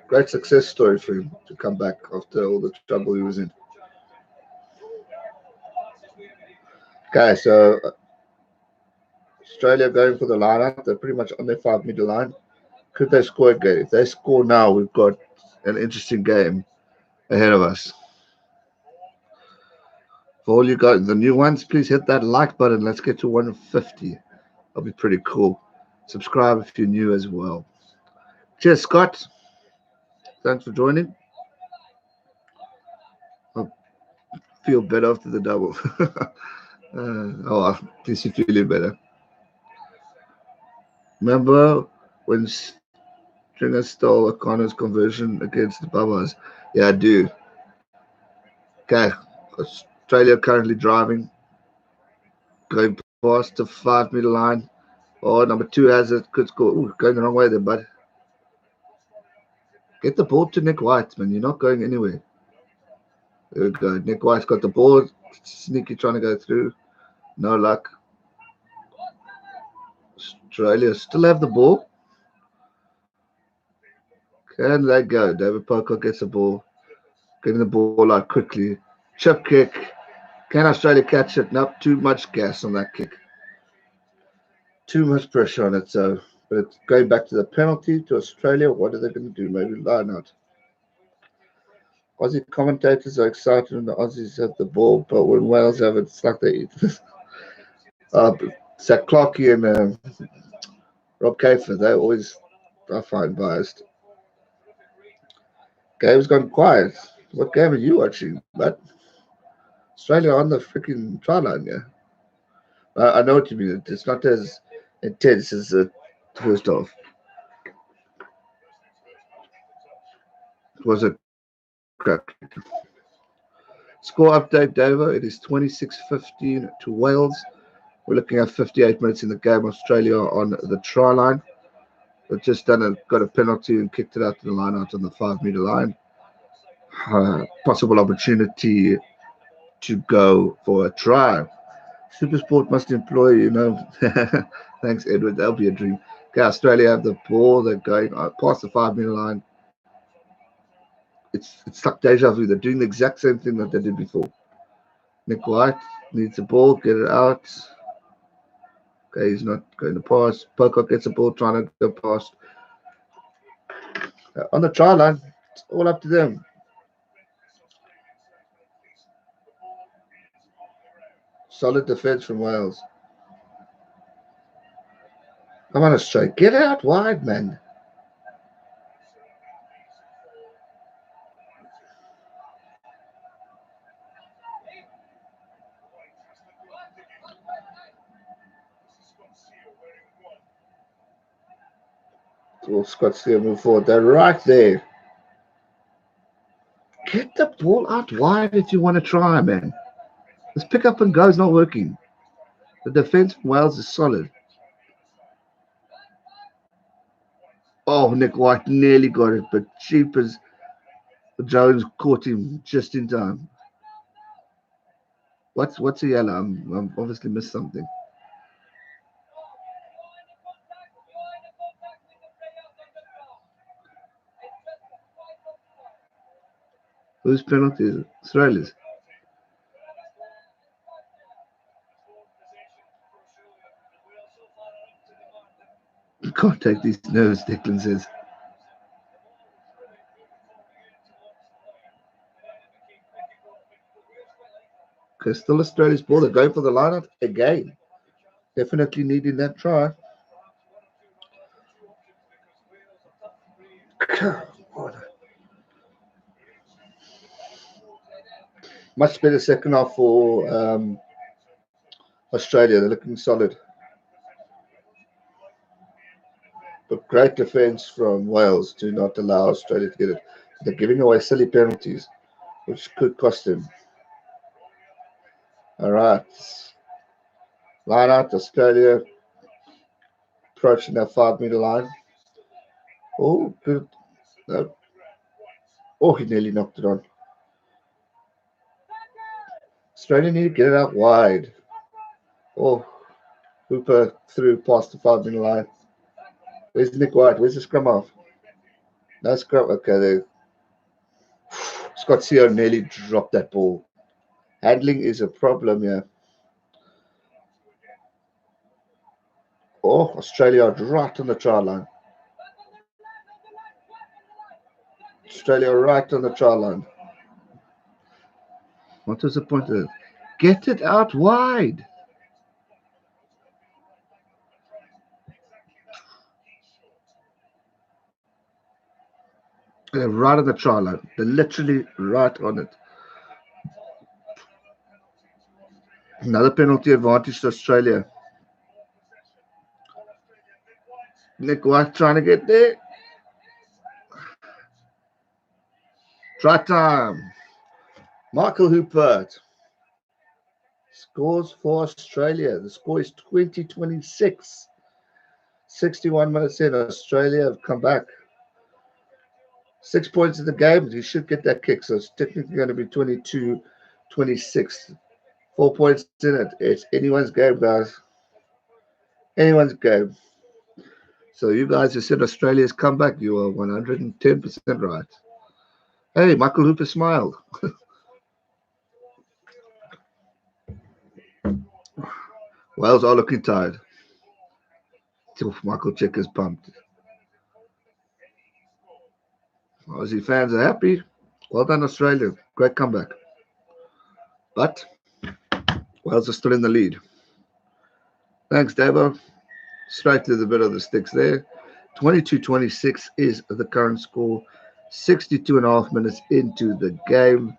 Great success story for him to come back after all the trouble he was in. Okay, so Australia going for the line-out. They're pretty much on their 5 meter line. Could they score again? If they score now, we've got an interesting game ahead of us. For all you guys, the new ones, please hit that like button. Let's get to 150. That'll be pretty cool. Subscribe if you're new as well. Cheers, Scott. Thanks for joining. I feel better after the double. At least you're feeling better. Remember when Stringer stole O'Connor's conversion against the Babas? Yeah, I do. Okay, Australia currently driving, going past the 5 meter line. Oh, number two has it. Good score. Ooh, going the wrong way there, bud. Get the ball to Nick White, man. You're not going anywhere. There we go. Nick White's got the ball. Sneaky trying to go through. No luck. Australia still have the ball. Can they go? David Pocock gets the ball. Getting the ball out quickly. Chip kick. Can Australia catch it? Nope. Too much gas on that kick. Too much pressure on it. So, but it's going back to the penalty to Australia. What are they going to do? Maybe line out. Aussie commentators are excited when the Aussies have the ball, but when Wales have it, it's like they eat. Zach Clarkey and Rob Kafer, they always, I find, biased. Game's gone quiet. What game are you watching, bud? Australia on the freaking try line, yeah. I know what you mean. It's not as intense as the first half. was a crack. Score update, Davo. It is 26-15 to Wales. We're looking at 58 minutes in the game. Australia on the try line. They've just got a penalty and kicked it out to the line out on the 5 meter line. Possible opportunity to go for a try. Supersport must employ, Thanks, Edward. That'll be a dream. Okay, Australia have the ball. They're going past the 5 meter line. It's like deja vu. They're doing the exact same thing that they did before. Nick White needs the ball, get it out. Okay, he's not going to pass. Pocock gets the ball, trying to go past. On the try line, it's all up to them. Solid defense from Wales. Come on, Australia. Get it out wide, man. Will Scott Steele move forward? They're right there. Get the ball out wide if you want to try, man. This pick up and go is not working. The defense from Wales is solid. Oh, Nick White nearly got it, but cheapers Jones caught him just in time. What's a yellow? I'm obviously missed something. Whose penalty is it? Australia's. You can't take these nerves, Declan says. Okay, still Australia's ball. They're going for the line-out again. Definitely needing that try. Much better second half for Australia. They're looking solid. But great defense from Wales to not allow Australia to get it. They're giving away silly penalties, which could cost them. All right. Line out, Australia approaching that 5 meter line. Oh, good. No. Oh, he nearly knocked it on. Australia need to get it out wide. Oh, Hooper threw past the 5 meter line. Where's Nick White? Where's the scrum off? No scrum. Okay, there. Scott Seo nearly dropped that ball. Handling is a problem here. Oh, Australia are right on the try line. Australia right on the try line. What was the point of it? Get it out wide. They're right on the try line. They're literally right on it. Another penalty advantage to Australia. Nick White trying to get there. Try time. Michael Hooper scores for Australia. The score is 20-26. 61 minutes in. Australia have come back. 6 points in the game. He should get that kick. So it's technically going to be 22-26. 4 points in it. It's anyone's game, guys. Anyone's game. So you guys who said Australia's comeback, you are 110% right. Hey, Michael Hooper smiled. Wales are looking tired. Michael Checker's pumped. Aussie fans are happy. Well done, Australia. Great comeback. But Wales are still in the lead. Thanks, Davo. Straight to the bit of the sticks there. 22-26 is the current score. 62 and a half minutes into the game.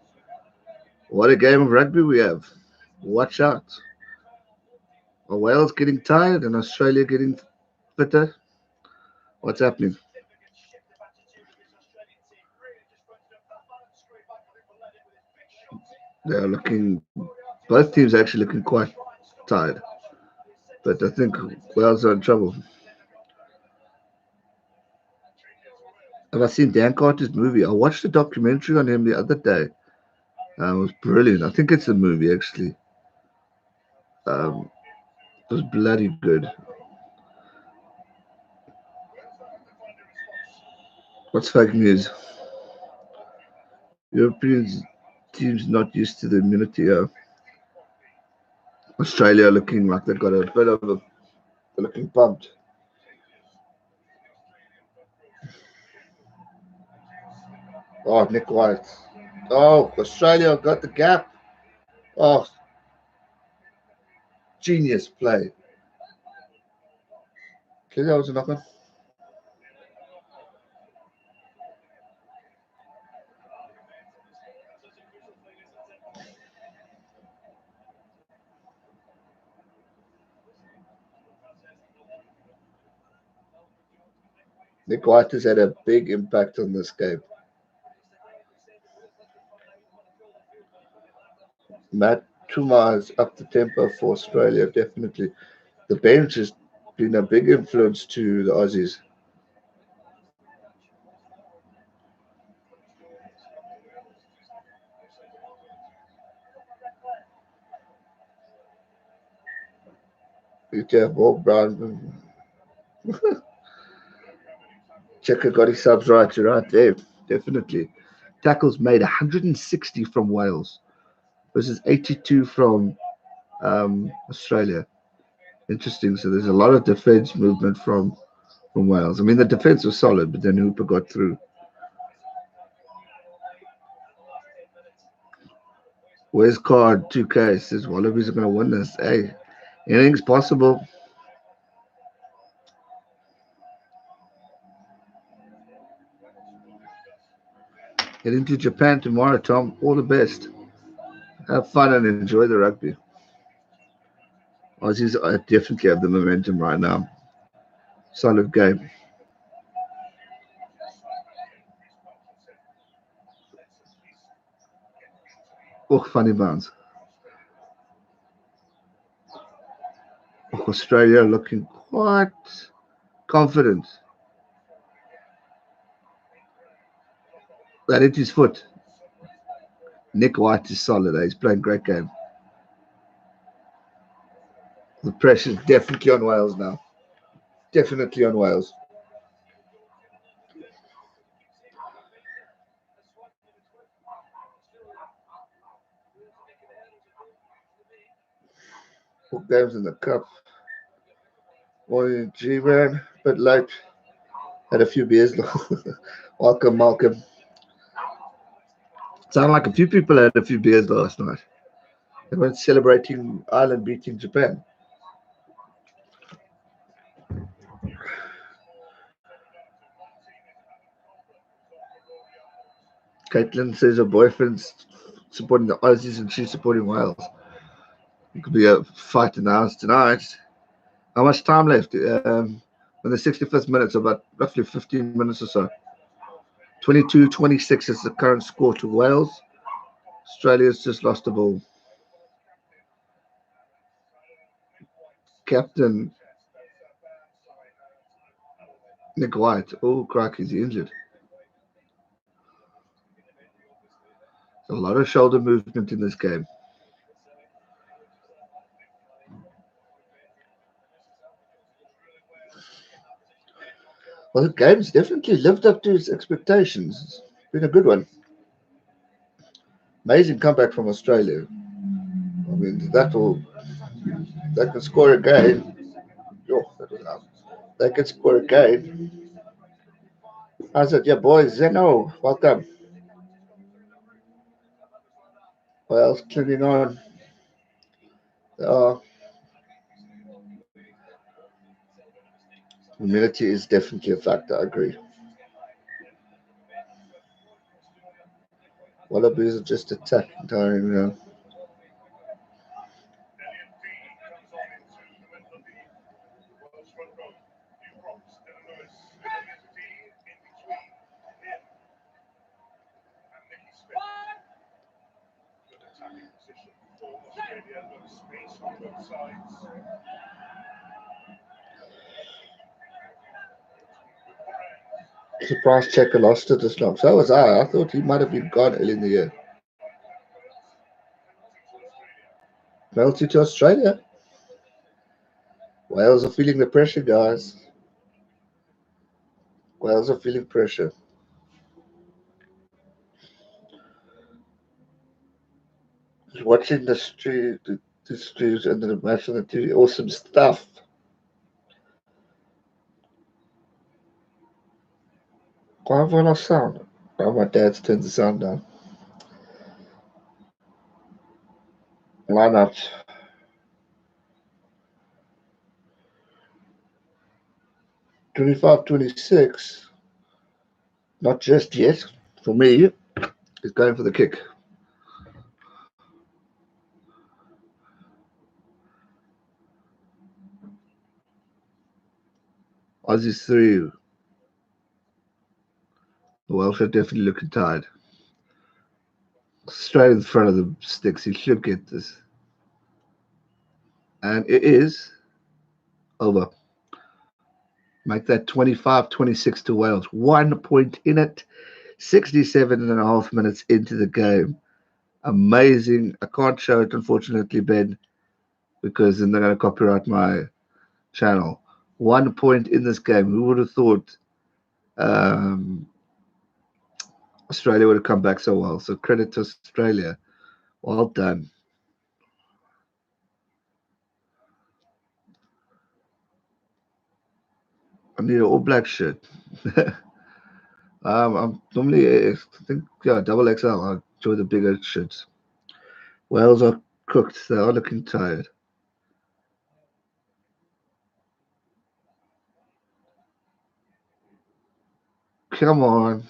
What a game of rugby we have. Watch out. Are Wales getting tired and Australia getting fitter? What's happening? They're looking, both teams are actually looking quite tired. But I think Wales are in trouble. Have I seen Dan Carter's movie? I watched a documentary on him the other day. It was brilliant. I think it's a movie actually. Um, it was bloody good. What's fake news? European teams not used to the immunity. Australia looking like they've got a bit of a they're looking pumped. Oh, Nick White. Oh, Australia got the gap. Oh, genius play. Okay, that was a knock on. Nick White has had a big impact on this game. Matt Tuma's up the tempo for Australia, definitely. The bench has been a big influence to the Aussies. Yeah, Bob Brown. Checker got his subs right. You're right there. Definitely. Tackles made 160 from Wales versus 82 from Australia. Interesting. So there's a lot of defense movement from Wales. I mean, the defense was solid, but then Hooper got through. Where's card 2K? Says Wallabies are going to win this. Hey, anything's possible. Heading to Japan tomorrow, Tom. All the best. Have fun and enjoy the rugby. Aussies definitely have the momentum right now. Solid game. Oh, funny bounce. Oh, Australia looking quite confident. That hit his foot. Nick White is solid. He's playing great game. The pressure's definitely on Wales now. Definitely on Wales. Four games in the cup. Morning, G man. Bit late. Had a few beers. Welcome, Malcolm. Sound like a few people had a few beers last night. They went celebrating Ireland beating Japan. Caitlin says her boyfriend's supporting the Aussies and she's supporting Wales. It could be a fight in the house tonight. How much time left? In the 65th minute, so about roughly 15 minutes or so. 22-26 is the current score to Wales. Australia's just lost the ball. Captain Nick White. Oh, crack, he's injured. A lot of shoulder movement in this game. Well, the game's definitely lived up to its expectations. It's been a good one. Amazing comeback from Australia. I mean, that can score again. Oh, that was out. They can score again. I said, yeah, boys, Zeno, welcome. Wales clinging on. Uh, Humility is definitely a factor, I agree. Wallabies are just attacking time, you know. Surprise Checker lost it this long. So was I. I thought he might have been gone early in the year. Penalty to Australia. Wales are feeling the pressure, guys. Wales are feeling pressure. Watching the streams and the match on the TV, awesome stuff. Why have I lost sound? Oh, my dad's turned the sound down. Line up. $25, $26. Not just yet. For me, is going for the kick. Aussie's through. The Welsh are definitely looking tired. Straight in front of the sticks. He should get this. And it is over. Make that 25-26 to Wales. 1 point in it. 67.5 minutes into the game. Amazing. I can't show it, unfortunately, Ben, because then they're going to copyright my channel. 1 point in this game. Who would have thought Australia would have come back so well? So credit to Australia. Well done. I need an all black shirt. I'm normally, I think, double XL. I enjoy the bigger shirts. Wales are cooked. They are looking tired. Come on.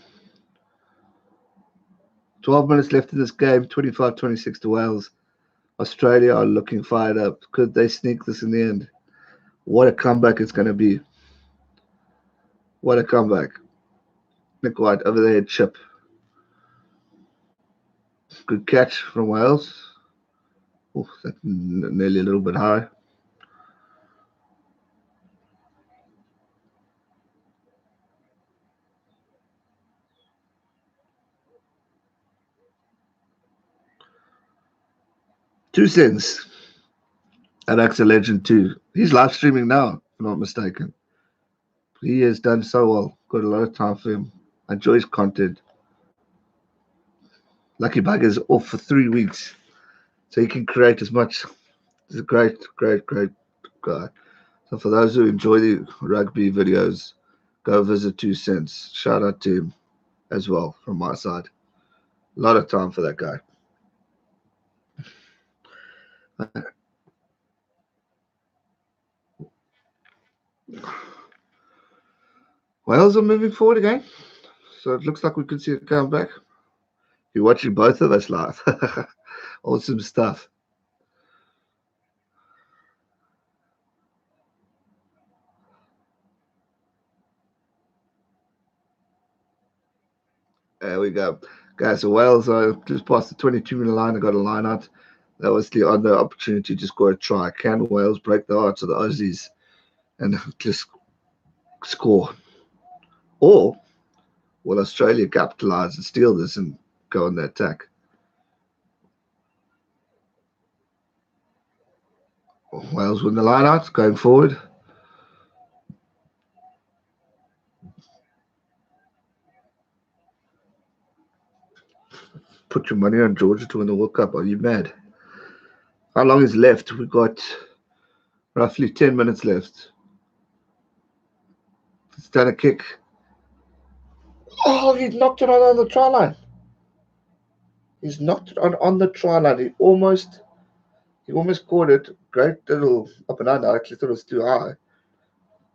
12 minutes left in this game. 25-26 to Wales. Australia are looking fired up. Could they sneak this in the end? What a comeback it's going to be. What a comeback. Nick White over the head chip. Good catch from Wales. Oh, that's nearly a little bit high. $2. Adak's a legend too. He's live streaming now, if I'm not mistaken. He has done so well. Got a lot of time for him. I enjoy his content. Lucky Bugger's off for 3 weeks, so he can create as much. He's a great guy. So for those who enjoy the rugby videos, go visit 2 Cents. Shout out to him as well from my side. A lot of time for that guy. Wales are moving forward again, so it looks like we could see a comeback. You're watching both of us live. Awesome stuff. There we go. Guys, so Wales are just past the 22-minute line. I got a line out. That was the other opportunity to score a try. Can Wales break the hearts of the Aussies and just score? Or will Australia capitalise and steal this and go on the attack? Wales win the line out going forward. Put your money on Georgia to win the World Cup. Are you mad? How long is left? We've got roughly 10 minutes left. It's done a kick. Oh, he knocked it on the try line. He's knocked it on the try line. He almost caught it. Great little up and under. I actually thought it was too high.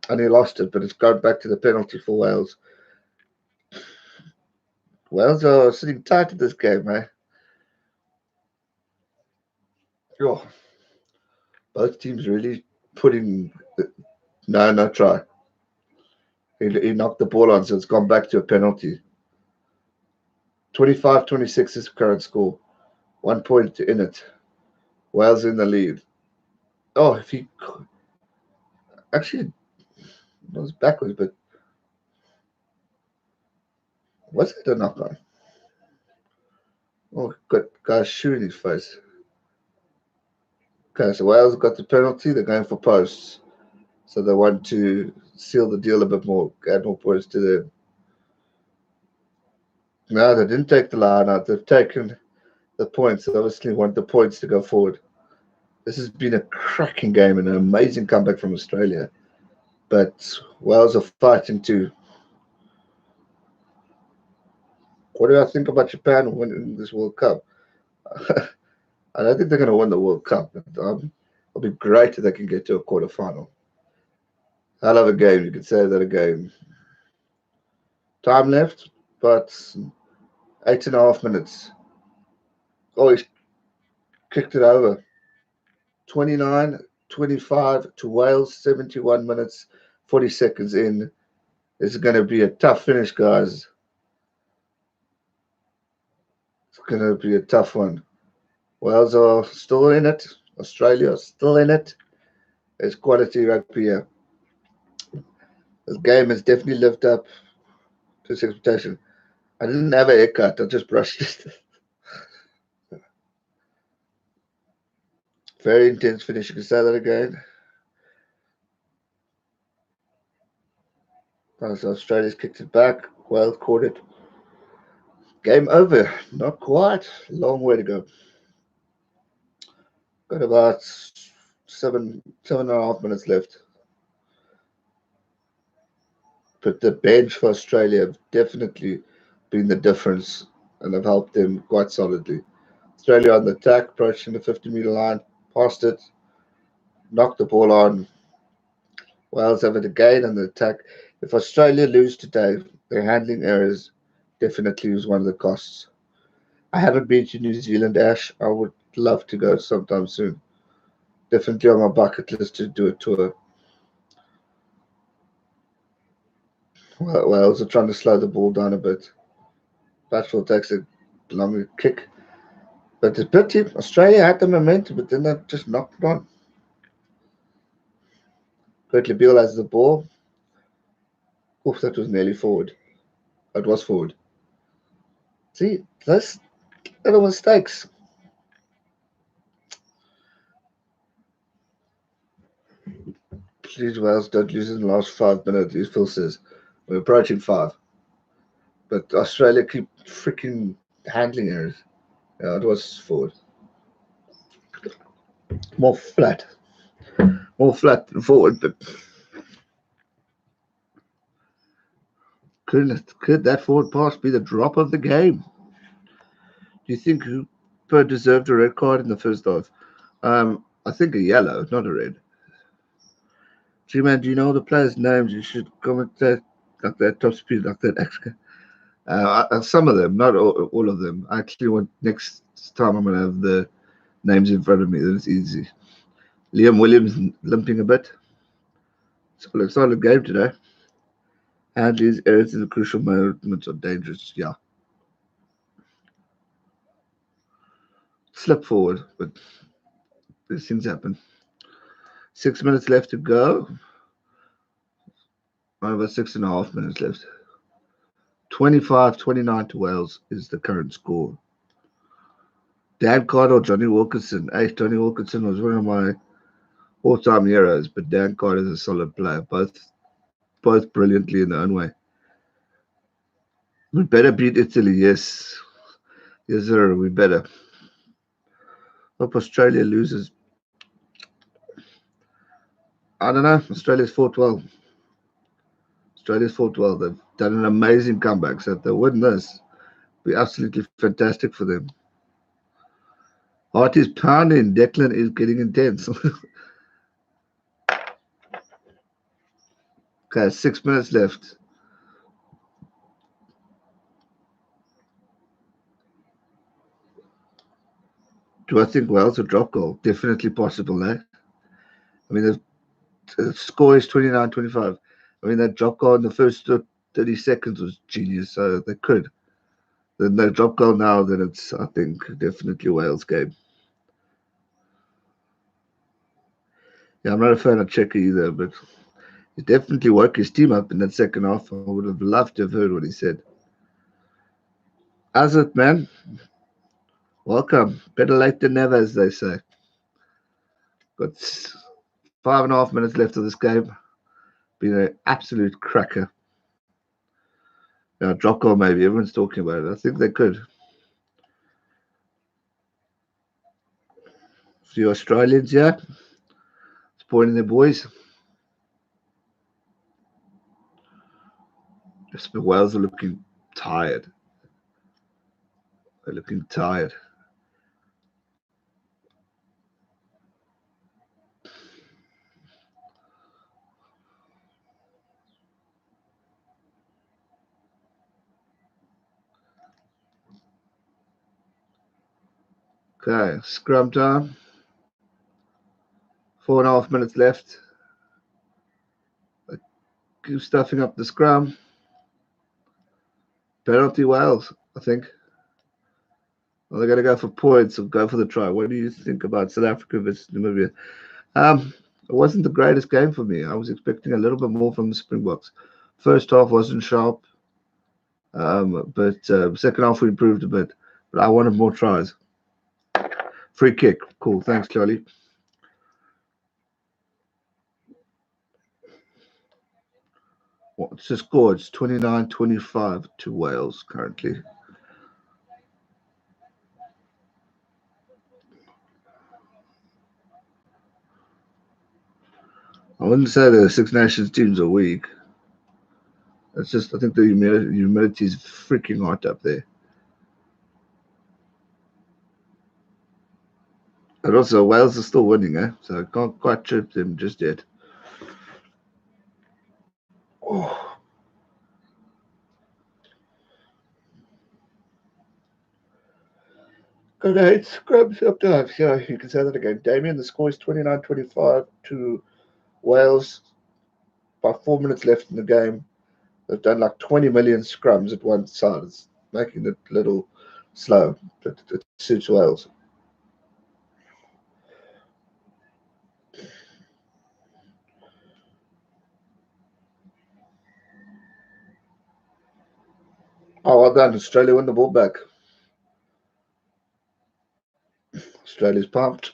And he lost it, but it's gone back to the penalty for Wales. Wales are sitting tight in this game, eh? Oh, both teams really putting no try. He knocked the ball on, so it's gone back to a penalty. 25-26 is the current score. 1 point in it. Wales in the lead. Oh, if he actually it was backwards, but was it a knock on? Oh, got guy's shoe in his face. Okay, so Wales got the penalty. They're going for posts, so they want to seal the deal a bit more, add more points to them. No, they didn't take the line out. They've taken the points. They obviously want the points to go forward. This has been a cracking game and an amazing comeback from Australia. But Wales are fighting to. What do I think about Japan winning this World Cup? I don't think they're going to win the World Cup. But, it'll be great if they can get to a quarterfinal. Hell of a game. You could say that a game. Time left, but 8.5 minutes. Oh, he's kicked it over. 29-25 to Wales, 71 minutes, 40 seconds in. This is going to be a tough finish, guys. It's going to be a tough one. Wales are still in it. Australia are still in it. There's quality rugby here. This game has definitely lived up to its expectation. I didn't have a haircut. I just brushed it. Very intense finish. You can say that again. As Australia's kicked it back. Wales caught it. Game over. Not quite. Long way to go. Got about 7.5 minutes left. But the bench for Australia have definitely been the difference and have helped them quite solidly. Australia on the attack, approaching the 50-meter line, passed it, knocked the ball on. Wales have it again on the attack. If Australia lose today, their handling errors definitely is one of the costs. I haven't been to New Zealand, Ash. I would love to go sometime soon. Definitely on my bucket list to do a tour. Wales are trying to slow the ball down a bit. Batchel takes a longer kick. But the pity, Australia had the momentum, but then they just knocked it on. Curtly Beale has the ball. Oof, that was nearly forward. It was forward. See, those little mistakes. Please, Wales, don't lose in the last 5 minutes, as Phil says. We're approaching 5. But Australia keep freaking handling errors. Yeah, it was forward. More flat. More flat than forward, but could that forward pass be the drop of the game? Do you think Hooper deserved a red card in the first half? I think a yellow, not a red. G-Man, do you know the players' names? You should commentate like that, top speed, like that. Actually, some of them, not all of them. I actually want next time I'm going to have the names in front of me. Then it's easy. Liam Williams limping a bit. Solid game today. Handley's errors in the crucial moments are dangerous. Yeah. Slip forward, but these things happen. 6 minutes left to go. Over 6.5 minutes left. 25-29 to Wales is the current score. Dan Carter or Johnny Wilkinson. Hey, Johnny Wilkinson was one of my all-time heroes, but Dan Carter is a solid player. Both brilliantly in their own way. We better beat Italy, yes. Yes, sir, we better. Hope Australia loses. I don't know. Australia's fought well. Australia's fought well. They've done an amazing comeback. So if they win this, it'll be absolutely fantastic for them. Heart is pounding. Declan is getting intense. Okay, 6 minutes left. Do I think Wales will drop goal? Definitely possible, eh? I mean, the score is 29-25. I mean, that drop goal in the first 30 seconds was genius, so they could. Then they drop goal now, then it's, I think, definitely Wales' game. Yeah, I'm not a fan of Checker either, but he definitely woke his team up in that second half. I would have loved to have heard what he said. How's it, man? Welcome. Better late than never, as they say. Got 5.5 minutes left of this game. Been an absolute cracker. Yeah, drop goal maybe. Everyone's talking about it. I think they could. A few Australians here. Supporting their boys. Just the Wales are looking tired. They're looking tired. Okay, scrum time. 4.5 minutes left. Keep stuffing up the scrum. Penalty Wales, I think. Well, they're going to go for points or go for the try. What do you think about South Africa versus Namibia? It wasn't the greatest game for me. I was expecting a little bit more from the Springboks. First half wasn't sharp, but second half we improved a bit. But I wanted more tries. Free kick. Cool. Thanks, Charlie. What's the score? It's 29-25 to Wales currently. I wouldn't say the Six Nations teams are weak. It's just I think the humidity is freaking hot up there. And also Wales are still winning, so I can't quite trip them just yet. Oh. Good night, scrubs up dive. Yeah, you can say that again. Damien, the score is 29-25 to Wales. About 4 minutes left in the game. They've done like 20 million scrums at one side. It's making it a little slow, but it suits Wales. Oh, well done. Australia won the ball back. Australia's pumped.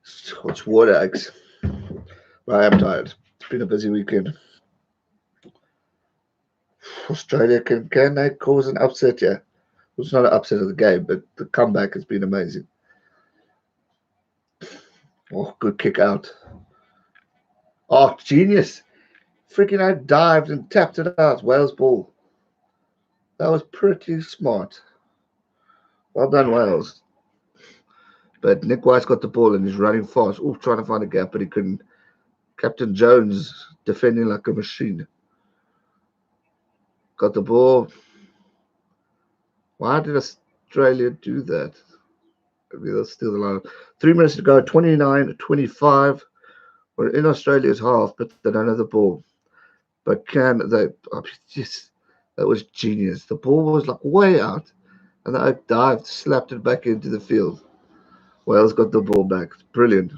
It's water eggs. I am tired. It's been a busy weekend. Australia can they cause an upset? Yeah, it's not an upset of the game, but the comeback has been amazing. Oh, good kick out. Oh, genius! Freaking out dived and tapped it out. Wales ball. That was pretty smart. Well done, Wales. But Nick White's got the ball and he's running fast. Oh, trying to find a gap, but he couldn't. Captain Jones defending like a machine. Got the ball. Why did Australia do that? Maybe they'll steal the line. 3 minutes to go, 29-25. We're in Australia's half, but they don't have the ball. But can they? Oh, just, that was genius. The ball was like way out, and the Oak dived, slapped it back into the field. Wales got the ball back. Brilliant.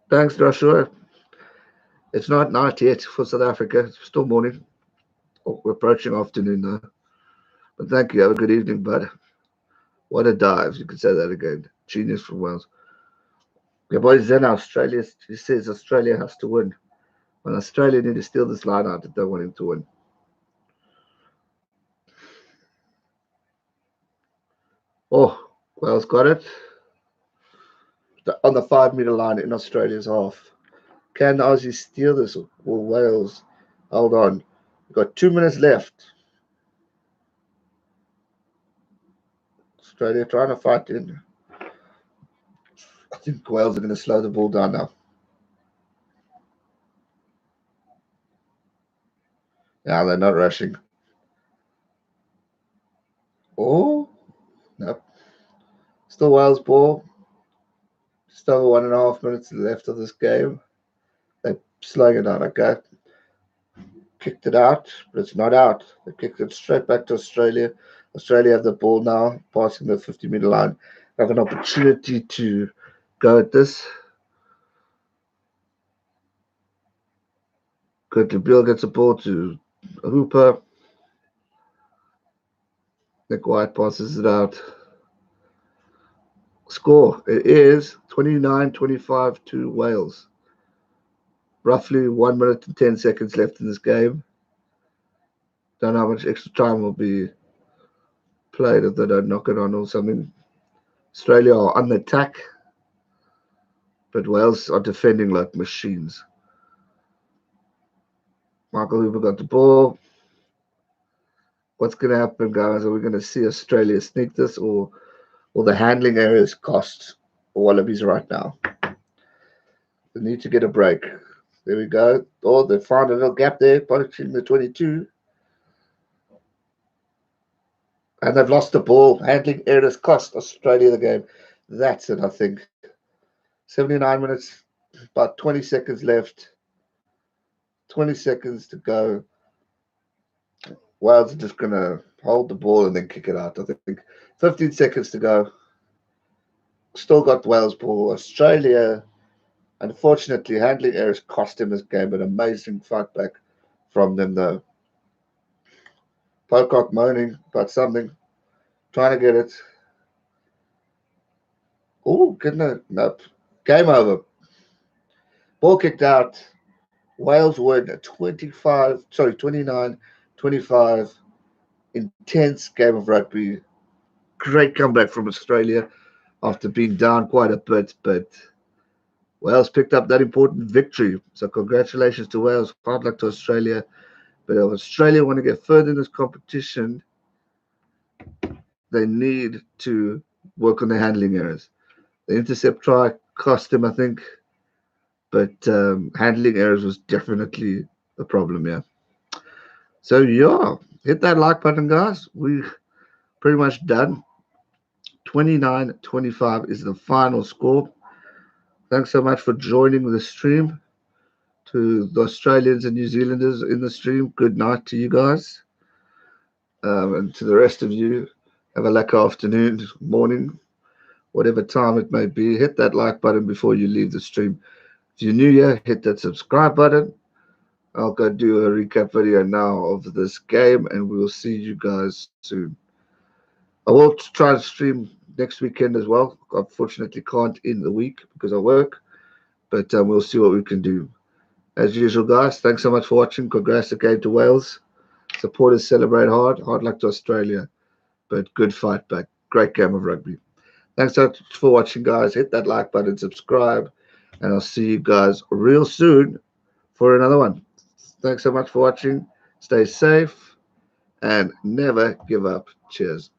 Thanks, Joshua. It's not night yet for South Africa. It's still morning. Oh, we're approaching afternoon now. But thank you. Have a good evening, bud. What a dive. You can say that again. Genius from Wales. Yeah, boys, then Australia, he says Australia has to win. When Australia need to steal this line out, they don't want him to win. Oh, Wales got it. On the 5 meter line in Australia's half. Can the Aussies steal this? Will Wales? Hold on. We've got 2 minutes left. Australia trying to fight in. I think Wales are going to slow the ball down now. Yeah, they're not rushing. Oh, nope. Still Wales ball. Still 1.5 minutes left of this game. They're slowing it down. Okay. Kicked it out, but it's not out. They kicked it straight back to Australia. Australia have the ball now, passing the 50-meter line. Have an opportunity to go at this. Curtly Bill gets the ball to Hooper. Nick White passes it out. Score. It is 29-25 to Wales. Roughly 1 minute and 10 seconds left in this game. Don't know how much extra time will be played if they don't knock it on or something. Australia are on the attack, but Wales are defending like machines. Michael Hooper got the ball. What's going to happen, guys? Are we going to see Australia sneak this, or the handling areas cost Wallabies right now? They need to get a break. There we go. Oh, they found a little gap there, punching the 22. And they've lost the ball. Handling errors cost Australia the game. That's it, I think. 79 minutes, about 20 seconds left. 20 seconds to go. Wales are just going to hold the ball and then kick it out. I think 15 seconds to go. Still got Wales ball. Australia, unfortunately, handling errors cost him this game. An amazing fight back from them, though. Pocock moaning about something. Trying to get it. Oh, goodness. Nope. Game over. Ball kicked out. Wales win 29-25. Intense game of rugby. Great comeback from Australia after being down quite a bit, but Wales picked up that important victory. So congratulations to Wales. Hard luck to Australia. But if Australia want to get further in this competition, they need to work on their handling errors. The intercept try cost them, I think, but handling errors was definitely a problem, yeah. So, yeah, hit that like button, guys. We're pretty much done. 29-25 is the final score. Thanks so much for joining the stream. To the Australians and New Zealanders in the stream, good night to you guys. And to the rest of you, have a lucky afternoon, morning, whatever time it may be. Hit that like button before you leave the stream. If you're new here, hit that subscribe button. I'll go do a recap video now of this game, and we'll see you guys soon. I will try to stream next weekend as well. Unfortunately, can't in the week because I work, but we'll see what we can do. As usual, guys, thanks so much for watching. Congrats again to Wales. Supporters celebrate hard. Hard luck to Australia, but good fight back. Great game of rugby. Thanks so much for watching, guys. Hit that like button, subscribe, and I'll see you guys real soon for another one. Thanks so much for watching. Stay safe and never give up. Cheers.